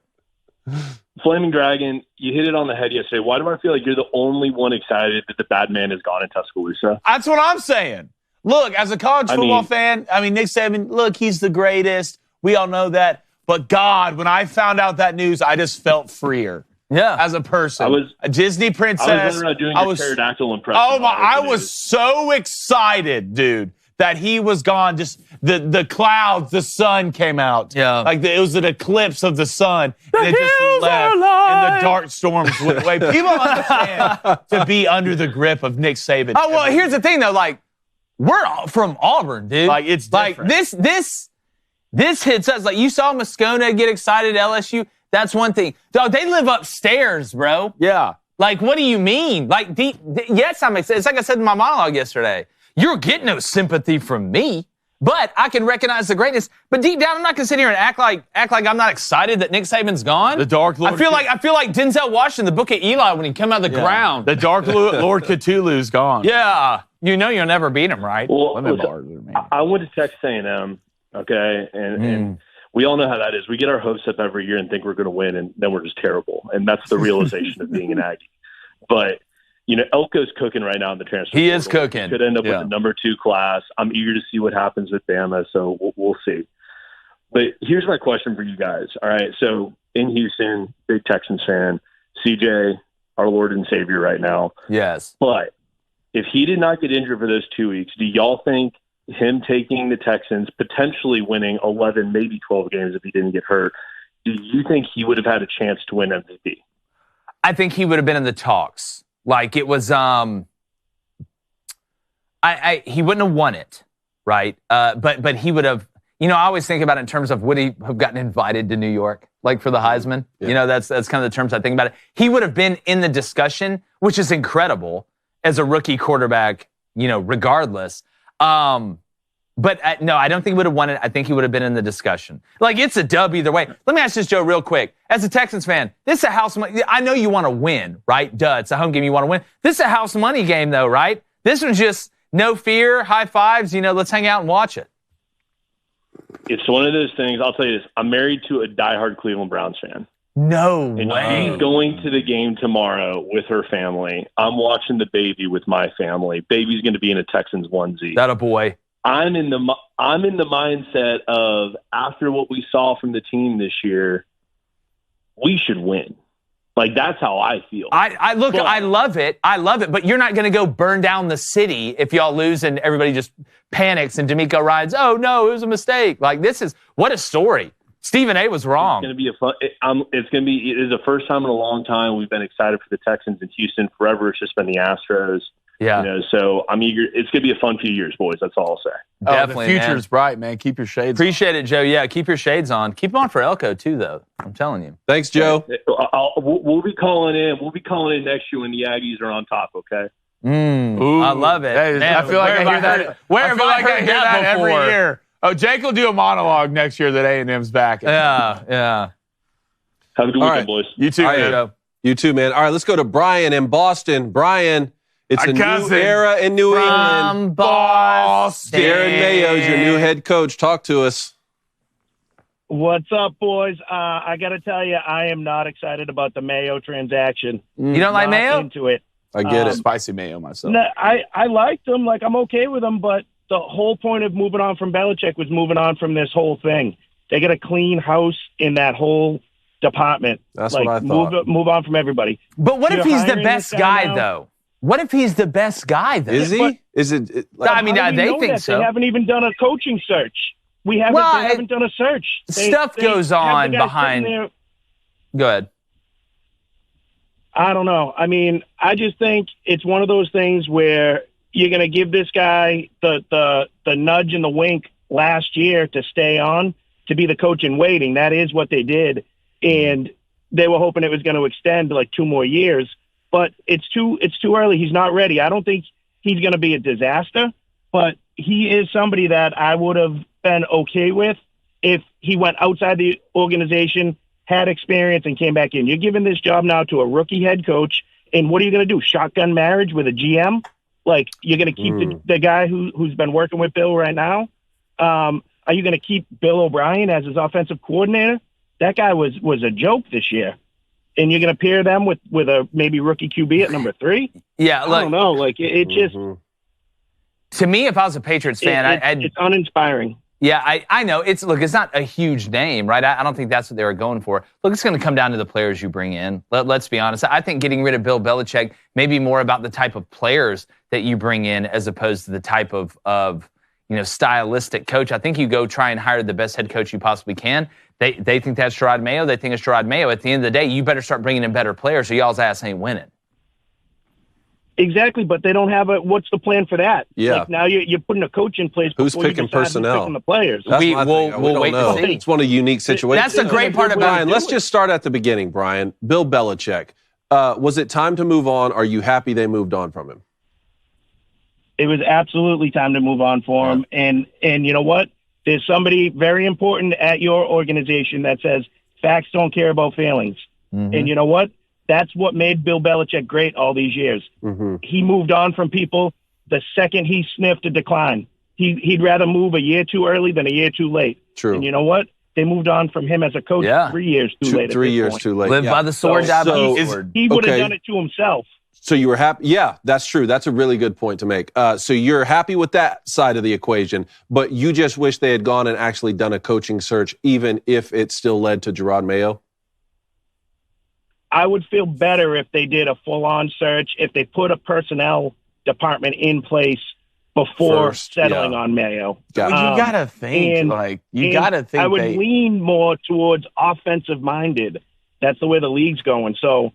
Speaker 17: Flaming Dragon, you hit it on the head yesterday. Why do I feel like you're the only one excited that the bad man is gone in Tuscaloosa?
Speaker 3: That's what I'm saying. Look, as a college football fan, Nick Saban, look, he's the greatest. We all know that. But God, when I found out that news, I just felt freer.
Speaker 1: Yeah.
Speaker 3: As a person.
Speaker 17: I was
Speaker 3: a Disney princess.
Speaker 17: I was doing a pterodactyl impression.
Speaker 3: Oh, I was so excited, dude, that he was gone. Just the clouds, the sun came out.
Speaker 1: Yeah.
Speaker 3: Like it was an eclipse of the sun. And it just left. And the dark storms went away. People understand to be under the grip of Nick Saban.
Speaker 1: Oh, well, here's the thing, though. Like, we're from Auburn, dude.
Speaker 3: Like, it's different.
Speaker 1: Like, this hits us. Like, you saw Moscona get excited at LSU. That's one thing. Dog, they live upstairs, bro.
Speaker 3: Yeah.
Speaker 1: Like, what do you mean? Like, yes, I'm excited. It's like I said in my monologue yesterday. You'll get no sympathy from me, but I can recognize the greatness. But deep down, I'm not going to sit here and act like I'm not excited that Nick Saban's gone.
Speaker 3: The Dark Lord.
Speaker 1: I feel like Denzel Washington, the Book of Eli, when he came out of the ground.
Speaker 3: The Dark Lord Cthulhu's gone.
Speaker 1: Yeah. You know you'll never beat him, right?
Speaker 17: Well, I went to Texas A&M, okay, and we all know how that is. We get our hopes up every year and think we're going to win, and then we're just terrible. And that's the realization of being an Aggie. But, Elko's cooking right now in the transfer.
Speaker 1: He is cooking.
Speaker 17: Could end up with the number 2 class. I'm eager to see what happens with Bama, so we'll see. But here's my question for you guys. All right, so in Houston, big Texans fan, CJ, our Lord and Savior right now.
Speaker 1: Yes.
Speaker 17: But if he did not get injured for those 2 weeks, do y'all think him taking the Texans, potentially winning 11, maybe 12 games if he didn't get hurt, do you think he would have had a chance to win MVP?
Speaker 1: I think he would have been in the talks. Like, it was, he wouldn't have won it, right? But he would have, I always think about it in terms of would he have gotten invited to New York, like for the Heisman? Yeah. That's kind of the terms I think about it. He would have been in the discussion, which is incredible as a rookie quarterback, regardless. But no, I don't think he would have won it. I think he would have been in the discussion. Like, it's a dub either way. Let me ask this, Joe, real quick. As a Texans fan, this is a house money. I know you want to win, right? Duh, it's a home game. You want to win. This is a house money game, though, right? This one's just no fear, high fives. Let's hang out and watch it.
Speaker 17: It's one of those things. I'll tell you this. I'm married to a diehard Cleveland Browns fan.
Speaker 1: No
Speaker 17: and
Speaker 1: way.
Speaker 17: She's going to the game tomorrow with her family. I'm watching the baby with my family. Baby's going to be in a Texans onesie.
Speaker 1: That a boy.
Speaker 17: I'm in the mindset of, after what we saw from the team this year, we should win. Like, that's how I feel.
Speaker 1: I love it. I love it. But you're not going to go burn down the city if y'all lose and everybody just panics and D'Amico rides, oh, no, it was a mistake. Like, what a story. Stephen A. was wrong.
Speaker 17: It's going to be it is the first time in a long time we've been excited for the Texans in Houston. Forever, it's just been the Astros.
Speaker 1: Yeah.
Speaker 17: So I'm eager. It's going to be a fun few years, boys. That's all I'll say.
Speaker 1: Definitely,
Speaker 3: the future is bright, man. Keep your shades
Speaker 1: Appreciate it, Joe. Yeah, keep your shades on. Keep them on for Elko, too, though. I'm telling you.
Speaker 2: Thanks, Joe.
Speaker 17: We'll be calling in. We'll be calling in next year when the Aggies are on top, okay?
Speaker 1: I love it.
Speaker 3: Hey,
Speaker 1: man,
Speaker 3: I feel like I hear that. Where have I heard that every year? Oh, Jake will do a monologue next year that A&M's back.
Speaker 1: Yeah.
Speaker 17: Have a good weekend, boys.
Speaker 3: You too, man.
Speaker 2: You too, man. All right, let's go to Brian in Boston. Brian, it's a new era in New England.
Speaker 1: Boston.
Speaker 2: Darren Mayo's your new head coach. Talk to us.
Speaker 18: What's up, boys? I got to tell you, I am not excited about the Mayo transaction.
Speaker 1: You don't like Mayo?
Speaker 18: Into it.
Speaker 2: I get it.
Speaker 3: Spicy Mayo myself.
Speaker 18: No, I liked him. Like, I'm okay with him, but the whole point of moving on from Belichick was moving on from this whole thing. They got a clean house in that whole department.
Speaker 2: That's what I thought.
Speaker 18: Move on from everybody.
Speaker 1: But what if he's the best guy, though? What if he's the best guy, though?
Speaker 2: Is he? Is it?
Speaker 1: I mean, they think so.
Speaker 18: They haven't even done a coaching search. They haven't done a search.
Speaker 1: Stuff goes on behind. Go ahead.
Speaker 18: I don't know. I mean, I just think it's one of those things where you're going to give this guy the nudge and the wink last year to stay on, to be the coach in waiting. That is what they did. And they were hoping it was going to extend to like 2 more years. But it's too early. He's not ready. I don't think he's going to be a disaster, but he is somebody that I would have been okay with if he went outside the organization, had experience, and came back in. You're giving this job now to a rookie head coach, and what are you going to do? Shotgun marriage with a GM? Like, you're going to keep the guy who's been working with Bill right now? Are you going to keep Bill O'Brien as his offensive coordinator? That guy was a joke this year. And you're going to pair them with a maybe rookie QB at number 3?
Speaker 1: Yeah,
Speaker 18: I don't know. Like, it just...
Speaker 1: To me, if I was a Patriots fan,
Speaker 18: it's uninspiring.
Speaker 1: Yeah, I know. It's not a huge name, right? I don't think that's what they were going for. Look, it's going to come down to the players you bring in. Let's be honest. I think getting rid of Bill Belichick may be more about the type of players that you bring in as opposed to the type of stylistic coach. I think you go try and hire the best head coach you possibly can. They think that's Gerard Mayo. They think it's Gerard Mayo. At the end of the day, you better start bringing in better players or y'all's ass ain't winning.
Speaker 18: Exactly, but they don't have what's the plan for that?
Speaker 2: Yeah.
Speaker 18: Like, now you're putting a coach in place.
Speaker 2: Who's picking personnel?
Speaker 18: Who's picking the players?
Speaker 1: We'll wait to see.
Speaker 2: It's one of the unique situations.
Speaker 1: That's the great part about
Speaker 2: Brian, let's just start at the beginning, Brian. Bill Belichick. Was it time to move on? Are you happy they moved on from him?
Speaker 18: It was absolutely time to move on for him. And you know what? There's somebody very important at your organization that says facts don't care about feelings. Mm-hmm. And you know what? That's what made Bill Belichick great all these years. Mm-hmm. He moved on from people the second he sniffed a decline. He'd rather move a year too early than a year too late.
Speaker 2: True.
Speaker 18: And you know what? They moved on from him as a coach 3 years too late.
Speaker 2: 3 years too late.
Speaker 1: Live by the sword, die by the sword.
Speaker 18: He would have done it to himself.
Speaker 2: So you were happy? Yeah, that's true. That's a really good point to make. So you're happy with that side of the equation, but you just wish they had gone and actually done a coaching search, even if it still led to Gerard Mayo?
Speaker 18: I would feel better if they did a full-on search, if they put a personnel department in place before settling on Mayo.
Speaker 3: You got to think, I
Speaker 18: would lean more towards offensive-minded. That's the way the league's going. So,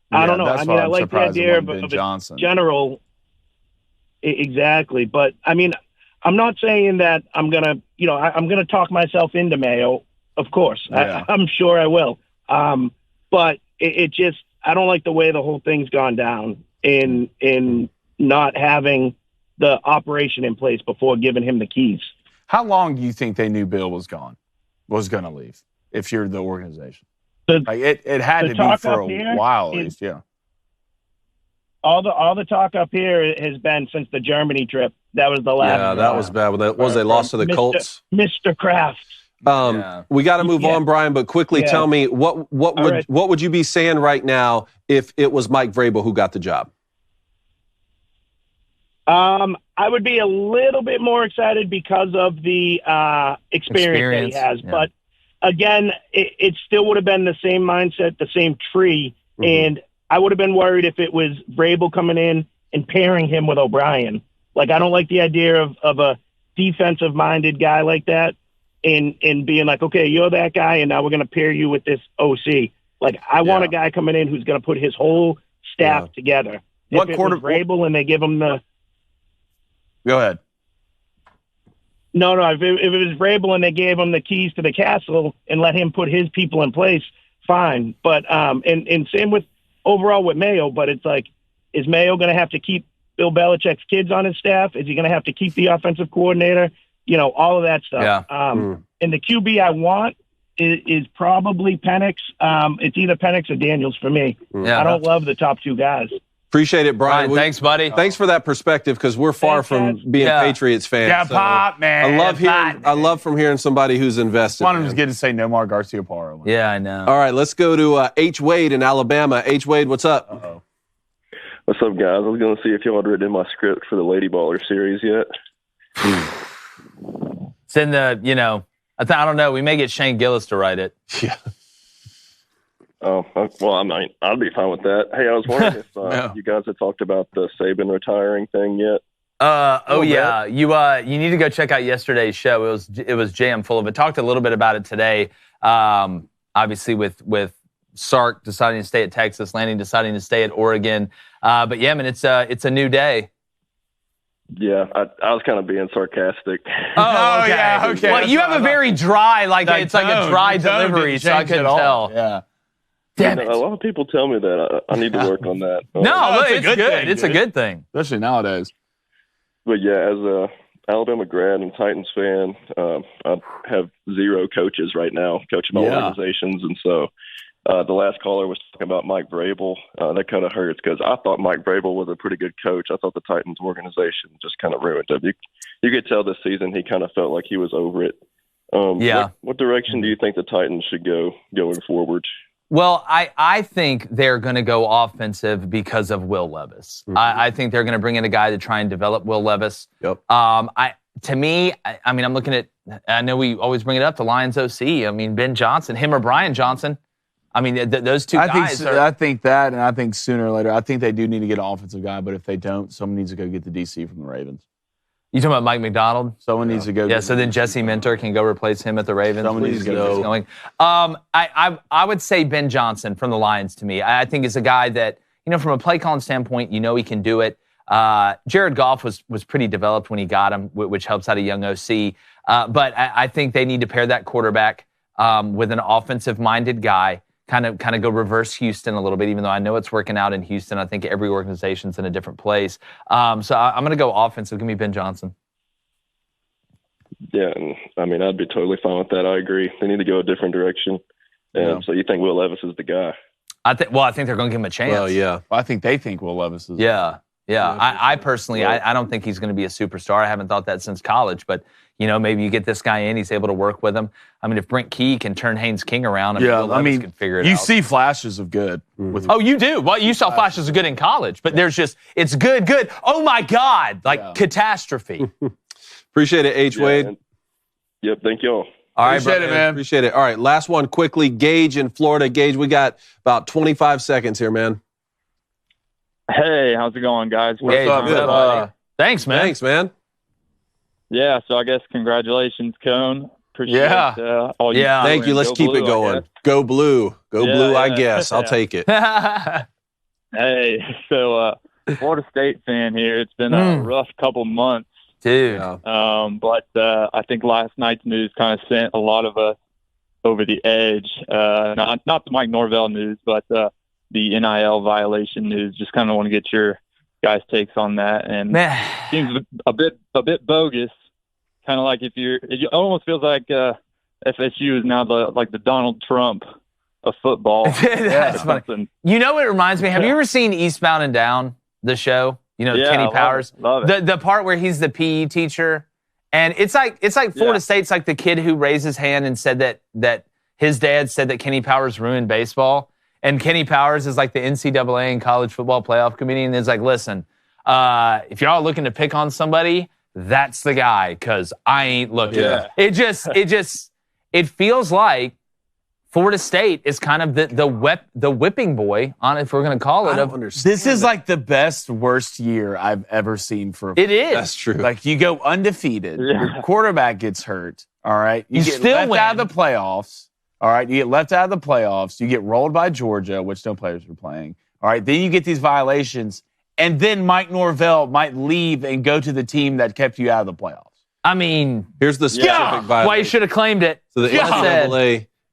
Speaker 18: I don't know. I mean, I like the idea of a general. Exactly. But, I mean, I'm not saying that I'm going to, I'm going to talk myself into Mayo, of course. Yeah. I'm sure I will. But it just, I don't like the way the whole thing's gone down in not having the operation in place before giving him the keys.
Speaker 3: How long do you think they knew Bill was going to leave, if you're the organization? It had to be for a while, at least, yeah.
Speaker 18: All the talk up here has been since the Germany trip. That was the last.
Speaker 2: Yeah, that was bad. They lost to the Colts?
Speaker 18: Mr. Kraft.
Speaker 2: We got to move on, Brian, but quickly tell me what would you be saying right now if it was Mike Vrabel who got the job?
Speaker 18: I would be a little bit more excited because of the experience that he has, but again, it still would have been the same mindset, the same tree, and I would have been worried if it was Vrabel coming in and pairing him with O'Brien. Like, I don't like the idea of a defensive-minded guy like that. And being like, okay, you're that guy, and now we're going to pair you with this OC. Like, I want a guy coming in who's going to put his whole staff together. What quarter? Vrabel, and they give him the.
Speaker 3: Go ahead.
Speaker 18: No. If it was Vrabel and they gave him the keys to the castle and let him put his people in place, fine. But and same with overall with Mayo. But it's like, is Mayo going to have to keep Bill Belichick's kids on his staff? Is he going to have to keep the offensive coordinator? All of that stuff. Yeah. And the QB I want is probably Penix. It's either Penix or Daniels for me.
Speaker 1: Yeah.
Speaker 18: I don't love the top two guys.
Speaker 2: Appreciate it, Brian.
Speaker 1: Thanks, buddy.
Speaker 2: Thanks for that perspective, because we're far from being Patriots fans.
Speaker 3: Yeah, pop, man.
Speaker 2: I love from hearing somebody who's invested.
Speaker 3: One of them's getting to say no more Garcia-Parra.
Speaker 1: Yeah, I know.
Speaker 2: All right, let's go to H. Wade in Alabama. H. Wade, what's up?
Speaker 3: Uh-oh.
Speaker 19: What's up, guys? I was going to see if y'all had written in my script for the Lady Baller series yet.
Speaker 1: It's in the, I don't know. We may get Shane Gillis to write it.
Speaker 2: Yeah.
Speaker 19: Oh, well, I'd be fine with that. Hey, I was wondering if you guys had talked about the Saban retiring thing yet.
Speaker 1: Yeah. You need to go check out yesterday's show. It was jam full of it. Talked a little bit about it today. Obviously with Sark deciding to stay at Texas, Lanning deciding to stay at Oregon. But yeah, man, it's a new day.
Speaker 19: Yeah, I was kind of being sarcastic.
Speaker 1: Oh, okay.
Speaker 3: Yeah, okay.
Speaker 1: Well, you have a very dry, it's like a dry delivery, so I couldn't tell.
Speaker 3: Yeah.
Speaker 1: Damn it.
Speaker 19: A lot of people tell me that. I need to work on that.
Speaker 1: No, it's good.
Speaker 3: Thing,
Speaker 1: it's a good thing.
Speaker 3: Especially nowadays.
Speaker 19: But yeah, as a Alabama grad and Titans fan, I have zero coaches right now coaching my organizations. And so the last caller was talking about Mike Vrabel. That kind of hurts because I thought Mike Vrabel was a pretty good coach. I thought the Titans organization just kind of ruined it. You could tell this season he kind of felt like he was over it. What direction do you think the Titans should go going forward?
Speaker 1: Well, I think they're going to go offensive because of Will Levis. Mm-hmm. I think they're going to bring in a guy to try and develop Will Levis.
Speaker 2: Yep.
Speaker 1: I'm looking at, I know we always bring it up, the Lions OC. I mean, Ben Johnson, him or Brian Johnson. I mean, those two guys
Speaker 3: I think that, and I think sooner or later, I think they do need to get an offensive guy, but if they don't, someone needs to go get the DC from the Ravens.
Speaker 1: You talking about Mike McDonald?
Speaker 3: Someone needs to go.
Speaker 1: Yeah, so then Jesse Minter can go replace him at the Ravens.
Speaker 3: Someone needs to go.
Speaker 1: Going. I would say Ben Johnson from the Lions to me. I think is a guy that, from a play calling standpoint, he can do it. Jared Goff was pretty developed when he got him, which helps out a young OC. But I think they need to pair that quarterback with an offensive-minded guy. Kind of go reverse Houston a little bit, even though I know it's working out in Houston. I think every organization's in a different place. So I'm going to go offensive. Give me Ben Johnson.
Speaker 19: Yeah, and I'd be totally fine with that. I agree. They need to go a different direction. So you think Will Levis is the guy? I think they're going to give him a chance.
Speaker 2: Well, yeah.
Speaker 3: I think they think Will Levis is.
Speaker 1: Yeah. I personally, I don't think he's going to be a superstar. I haven't thought that since college, but maybe you get this guy in, he's able to work with him. I mean, if Brent Key can turn Haynes King around, Will Levis can figure it out.
Speaker 3: You see flashes of good.
Speaker 2: Mm-hmm.
Speaker 1: Oh, you do? Well, you saw flashes of good in college, but there's just, it's good. Oh my God, catastrophe.
Speaker 2: Appreciate it, H. Wade.
Speaker 19: Yep, thank y'all.
Speaker 2: All right,
Speaker 3: Appreciate it, man.
Speaker 2: Appreciate it. All right, last one quickly. Gage in Florida. Gage, we got about 25 seconds here, man.
Speaker 20: Hey, how's it going, guys?
Speaker 1: What's up, buddy? Thanks, man.
Speaker 20: Yeah, so I guess congratulations, Cone. Appreciate all you.
Speaker 2: Yeah, thank you. Let's keep it going. Go blue. Go blue, I guess. I'll take it.
Speaker 20: Hey, so Florida State fan here. It's been a rough couple months.
Speaker 1: Dude.
Speaker 20: But I think last night's news kind of sent a lot of us over the edge. Not the Mike Norvell news, but the NIL violation news. Just kind of want to get your guys' takes on that. And seems a bit bogus. Kind of like it almost feels like FSU is now the Donald Trump of football.
Speaker 1: That's funny. You know what it reminds me? Have you ever seen Eastbound and Down, the show? Kenny Powers.
Speaker 20: Love it.
Speaker 1: The part where he's the PE teacher. And it's like Florida State's like the kid who raised his hand and said that his dad said that Kenny Powers ruined baseball. And Kenny Powers is like the NCAA and college football playoff committee. And it's like, listen, if y'all are looking to pick on somebody, that's the guy, because I ain't looking.
Speaker 20: Yeah.
Speaker 1: It feels like Florida State is kind of the whipping boy on it, if we're going to call it.
Speaker 3: This is like the best, worst year I've ever seen for.
Speaker 1: It is.
Speaker 2: That's true.
Speaker 3: Like you go undefeated, your quarterback gets hurt. All right, you get
Speaker 1: still
Speaker 3: left
Speaker 1: win.
Speaker 3: out of the playoffs. All right, you get left out of the playoffs. You get rolled by Georgia, which no players were playing. All right, then you get these violations, and then Mike Norvell might leave and go to the team that kept you out of the playoffs.
Speaker 1: I mean,
Speaker 2: here's the specific violation.
Speaker 1: Why you should have claimed it.
Speaker 2: So the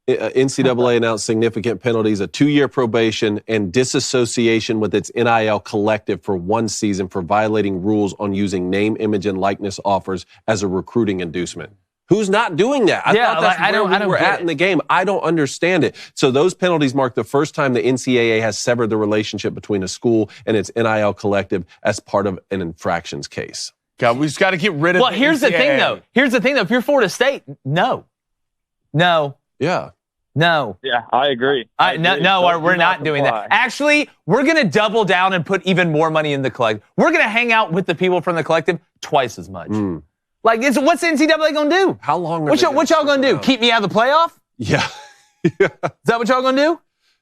Speaker 2: NCAA announced significant penalties, a 2-year probation, and disassociation with its NIL collective for 1 season for violating rules on using name, image, and likeness offers as a recruiting inducement. Who's not doing that? I thought that's where we were at in the game. I don't understand it. So those penalties mark the first time the NCAA has severed the relationship between a school and its NIL collective as part of an infractions case.
Speaker 3: God, we just got to get rid of
Speaker 1: Well, here's the thing, though. If you're Florida State, no.
Speaker 2: Yeah.
Speaker 1: No.
Speaker 20: Yeah, I agree.
Speaker 1: No, we're not doing that. Actually, we're going to double down and put even more money in the collective. We're going to hang out with the people from the collective twice as much. Like, what's the NCAA going to do?
Speaker 2: How long
Speaker 1: what y'all going to do? Keep me out of the playoff?
Speaker 2: Yeah.
Speaker 1: Is that what y'all going to do?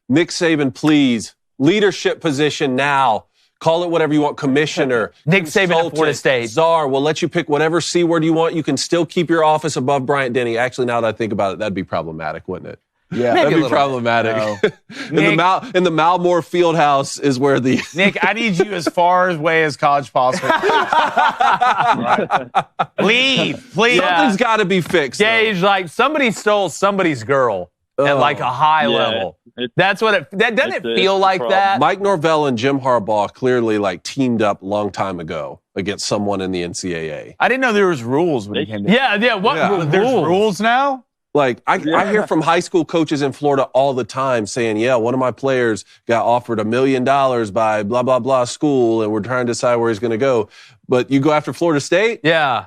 Speaker 2: Nick Saban, please. Leadership position now. Call it whatever you want. Commissioner.
Speaker 1: Nick Saban at Florida State.
Speaker 2: Czar. We'll let you pick whatever C word you want. You can still keep your office above Bryant Denny. Actually, now that I think about it, that'd be problematic, wouldn't it?
Speaker 3: Yeah,
Speaker 2: that'd be problematic. in the Malmore Fieldhouse is where the
Speaker 3: Nick, I need you as far away as college possible. Leave, please.
Speaker 2: Something's got to be fixed.
Speaker 1: Gage, like somebody stole somebody's girl at like a high level. That's what that doesn't it feel like that.
Speaker 2: Mike Norvell and Jim Harbaugh clearly like teamed up a long time ago against someone in the NCAA.
Speaker 3: I didn't know there was rules when it came to
Speaker 1: rules?
Speaker 3: There's rules now?
Speaker 2: Like, I hear from high school coaches in Florida all the time saying, one of my players got offered $1 million by blah, blah, blah school, and we're trying to decide where he's going to go. But you go after Florida State?
Speaker 1: Yeah.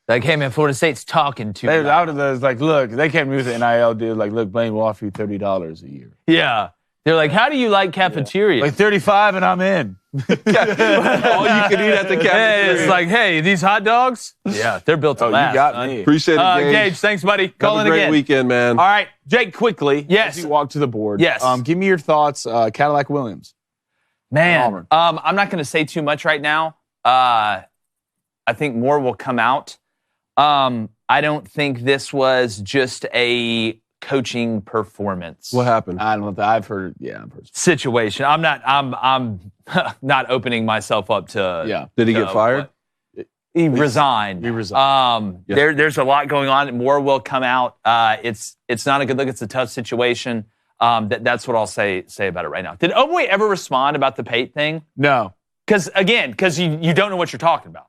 Speaker 1: Like, hey, man, Florida State's talking to
Speaker 3: you. Out of those, like, look, they came with the NIL deal. Like, look, Blaine will offer you $30 a year.
Speaker 1: Yeah. They're like, how do you like cafeteria?
Speaker 3: Like 35 and I'm in.
Speaker 2: All you can eat at the cafeteria.
Speaker 1: It's like, hey, these hot dogs? Yeah, they're built to last.
Speaker 3: You got me.
Speaker 2: Appreciate it, Gage.
Speaker 1: Gage, thanks, buddy. Call in again.
Speaker 2: Have a great weekend, man.
Speaker 1: All right,
Speaker 3: Jake, quickly.
Speaker 1: Yes.
Speaker 3: As you walk to the board.
Speaker 1: Yes.
Speaker 3: Give me your thoughts. Cadillac Williams.
Speaker 1: Man, I'm not going to say too much right now. I think more will come out. I don't think this was just a coaching performance.
Speaker 2: What happened?
Speaker 3: I don't know. I've heard.
Speaker 1: Situation. I'm not opening myself up to.
Speaker 2: Yeah. Did he get fired?
Speaker 1: He resigned. There's a lot going on. More will come out. It's not a good look. It's a tough situation. That's what I'll say about it right now. Did Oboy ever respond about the Pate thing?
Speaker 3: No.
Speaker 1: Because you don't know what you're talking about.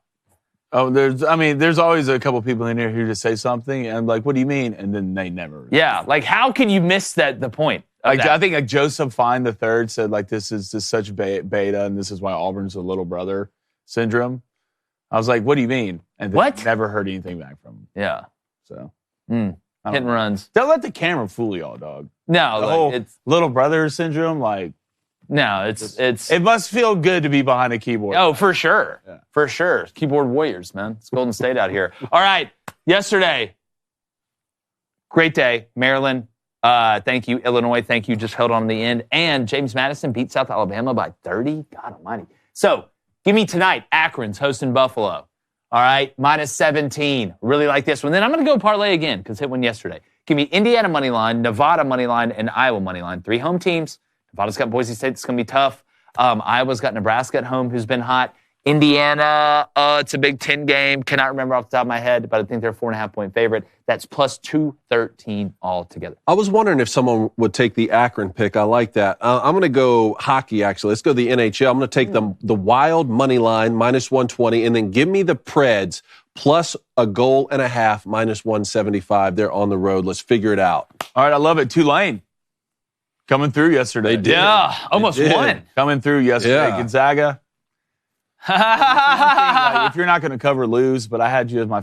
Speaker 3: Oh, there's always a couple people in here who just say something and I'm like, what do you mean? And then they never.
Speaker 1: Yeah, like how can you miss the point?
Speaker 3: I think like Joseph Fine III said like this is just such beta and this is why Auburn's a little brother syndrome. I was like, what do you mean? And
Speaker 1: what?
Speaker 3: Never heard anything back from him.
Speaker 1: Yeah.
Speaker 3: So
Speaker 1: hit and runs.
Speaker 3: Don't let the camera fool y'all, dog.
Speaker 1: No,
Speaker 3: it's little brother syndrome. Like,
Speaker 1: no, it's.
Speaker 3: It must feel good to be behind a keyboard.
Speaker 1: Oh, for sure, for sure. Keyboard warriors, man. It's Golden State out here. All right, yesterday, great day, Maryland. Thank you, Illinois. Thank you. Just held on in the end, and James Madison beat South Alabama by 30. God Almighty. So, give me tonight. Akron's hosting Buffalo. All right, -17. Really like this one. Then I'm going to go parlay again because hit one yesterday. Give me Indiana money line, Nevada money line, and Iowa money line. 3 home teams. Nevada's got Boise State. It's going to be tough. Iowa's got Nebraska at home, who's been hot. Indiana, it's a Big Ten game. Cannot remember off the top of my head, but I think they're a 4.5-point favorite. That's plus 213 altogether.
Speaker 2: I was wondering if someone would take the Akron pick. I like that. I'm going to go hockey, actually. Let's go the NHL. I'm going to take the Wild money line, -120, and then give me the Preds plus a goal and a half, -175. They're on the road. Let's figure it out.
Speaker 3: All right, I love it. Tulane. Coming through yesterday.
Speaker 2: They did.
Speaker 1: Yeah, almost won.
Speaker 3: Coming through yesterday.
Speaker 2: Yeah.
Speaker 3: Gonzaga. Like, if you're not going to cover, lose. But I had you as my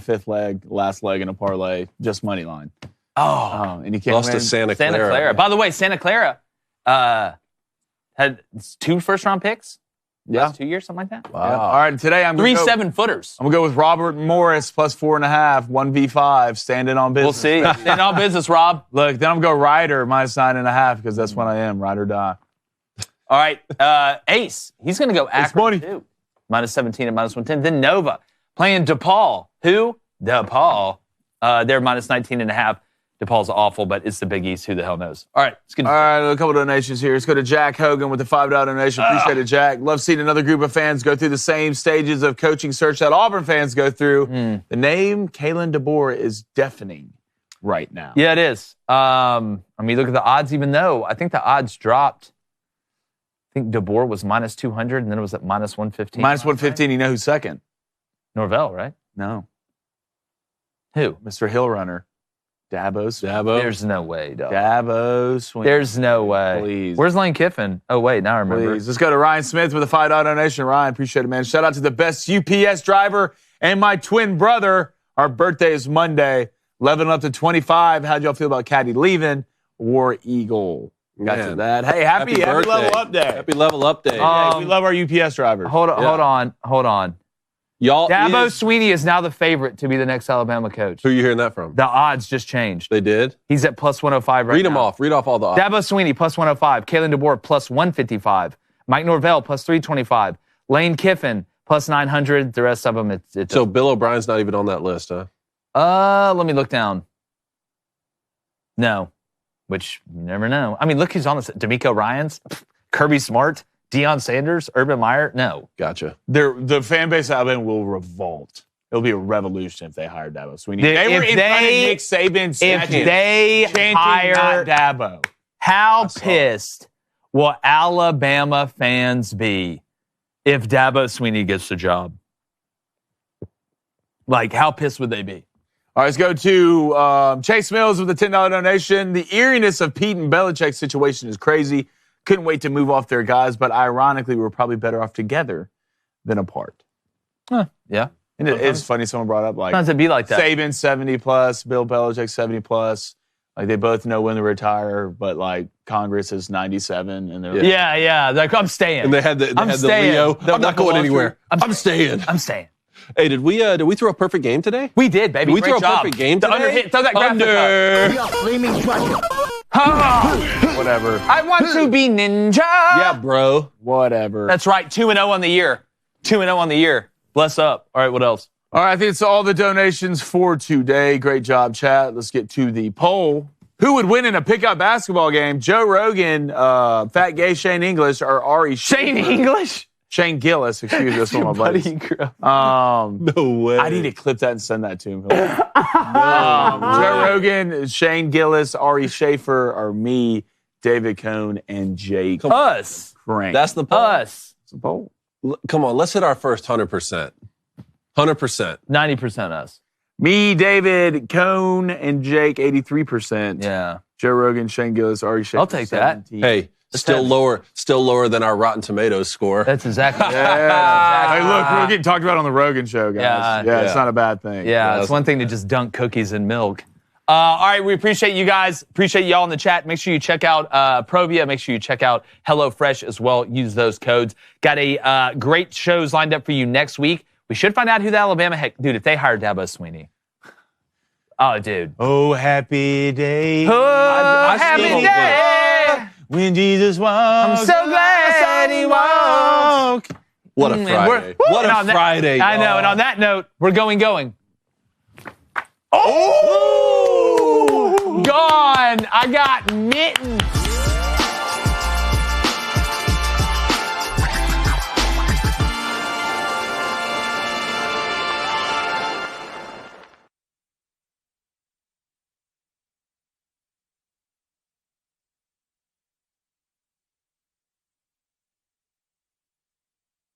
Speaker 3: last leg in a parlay, just money line.
Speaker 1: Oh,
Speaker 3: and you can't
Speaker 2: lost
Speaker 3: win.
Speaker 2: to Santa Clara.
Speaker 1: By the way, Santa Clara had 2 first-round picks.
Speaker 3: Yeah,
Speaker 1: last 2 years, something like that.
Speaker 3: Wow. Yeah. All right, today I'm
Speaker 1: 3 7-footers.
Speaker 3: I'm gonna go with Robert Morris plus 4.5, 1v5, standing on business.
Speaker 1: We'll see. Stand on business, Rob.
Speaker 3: Look, then I'm gonna go Ryder -9.5 because that's what I am, ride or die.
Speaker 1: All right, Ace. He's gonna go Akron too. -17 at -110. Then Nova playing DePaul. Who? DePaul. They're -19.5. DePaul's awful, but it's the Big East. Who the hell knows? All right.
Speaker 3: All right, a couple donations here. Let's go to Jack Hogan with the $5 donation. Appreciate it, Jack. Love seeing another group of fans go through the same stages of coaching search that Auburn fans go through. The name Kalen DeBoer is deafening right now.
Speaker 1: Yeah, it is. I mean, look at the odds, even though I think the odds dropped. I think DeBoer was -200, and then it was at -115.
Speaker 3: -115, you know who's second?
Speaker 1: Norvell, right?
Speaker 3: No.
Speaker 1: Who?
Speaker 3: Mr. Hill Runner. Dabo.
Speaker 1: There's no way, dog.
Speaker 3: Dabo Swinney.
Speaker 1: There's no way.
Speaker 3: Please.
Speaker 1: Where's Lane Kiffin? Oh, wait, now I remember.
Speaker 3: Please. Let's go to Ryan Smith with a $5 donation. Ryan, appreciate it, man. Shout out to the best UPS driver and my twin brother. Our birthday is Monday. 11 up to 25. How'd y'all feel about Caddy leaving? War Eagle. Got to that. Hey, happy level up day.
Speaker 2: Happy level up day.
Speaker 3: We love our UPS drivers.
Speaker 1: Hold on. Dabo Swinney is now the favorite to be the next Alabama coach.
Speaker 2: Who are you hearing that from?
Speaker 1: The odds just changed.
Speaker 2: They did?
Speaker 1: He's at plus 105 right now.
Speaker 2: Read them off. Read off all the odds.
Speaker 1: Dabo Swinney, plus 105. Kalen DeBoer, plus 155. Mike Norvell, plus 325. Lane Kiffin, plus 900. The rest of them, it's
Speaker 2: So Bill O'Brien's not even on that list, huh?
Speaker 1: Let me look down. No. Which, you never know. I mean, look who's on this. D'Amico Ryans, Kirby Smart, Deion Sanders, Urban Meyer. No.
Speaker 2: Gotcha.
Speaker 3: The fan base of Alabama will revolt. It'll be a revolution if they hire Dabo Swinney. They were in front of Nick Saban statue.
Speaker 1: If they hire
Speaker 3: Dabo.
Speaker 1: How pissed will Alabama fans be if Dabo Swinney gets the job? Like, how pissed would they be?
Speaker 3: All right, let's go to Chase Mills with a $10 donation. The eeriness of Pete and Belichick's situation is crazy. Couldn't wait to move off their guys, but ironically, we're probably better off together than apart.
Speaker 1: Yeah.
Speaker 3: And it's funny someone brought up, like,
Speaker 1: sometimes it be like that.
Speaker 3: Saban 70+, Bill Belichick 70+. Like, they both know when to retire, but, like, Congress is 97. And they're
Speaker 1: Yeah. Like, I'm staying.
Speaker 2: And they had the Leo. I'm not going anywhere. I'm staying.
Speaker 1: I'm staying.
Speaker 2: Hey, did we throw a perfect game today?
Speaker 1: We did, baby.
Speaker 2: Did we
Speaker 1: Great
Speaker 2: throw a
Speaker 1: job.
Speaker 2: perfect game today?
Speaker 1: The under hit. Throw that graphic up.
Speaker 3: Whatever.
Speaker 1: I want to be ninja.
Speaker 2: Yeah, bro.
Speaker 3: Whatever.
Speaker 1: That's right. 2-0 on the year. 2-0 on the year. Bless up. All right, what else?
Speaker 3: All right, I think it's all the donations for today. Great job, chat. Let's get to the poll. Who would win in a pickup basketball game? Joe Rogan, Fat Gay Shane English, or Ari
Speaker 1: Shane English?
Speaker 3: Shane Gillis, excuse me, that's one of my buddies.
Speaker 2: No way.
Speaker 3: I need to clip that and send that to him. Joe Rogan, Shane Gillis, Ari Schaefer, or me, David Cohn, and Jake.
Speaker 1: Us.
Speaker 3: Crain.
Speaker 2: That's the poll.
Speaker 1: Us.
Speaker 3: That's the poll.
Speaker 2: Come on, let's hit our first 100%. 100%.
Speaker 1: 90% us.
Speaker 3: Me, David, Cohn, and Jake, 83%.
Speaker 1: Yeah.
Speaker 3: Joe Rogan, Shane Gillis, Ari Schaefer.
Speaker 1: I'll take that.
Speaker 2: Hey, still lower than our Rotten Tomatoes score.
Speaker 1: That's exactly.
Speaker 3: Hey, look, we're getting talked about on the Rogan show, guys. Yeah, it's not a bad thing.
Speaker 1: Yeah, it's one thing to just dunk cookies in milk. All right, we appreciate you guys. Appreciate y'all in the chat. Make sure you check out Provia. Make sure you check out HelloFresh as well. Use those codes. Got a great shows lined up for you next week. We should find out who the Alabama dude, if they hired Dabo Swinney. Oh, dude.
Speaker 3: Oh, happy day.
Speaker 1: Oh, happy day.
Speaker 3: When Jesus walked.
Speaker 1: I'm so glad he walked.
Speaker 2: What a Friday. What a Friday.
Speaker 1: I know. And on that note, we're going.
Speaker 3: Oh!
Speaker 1: Gone. I got mittens.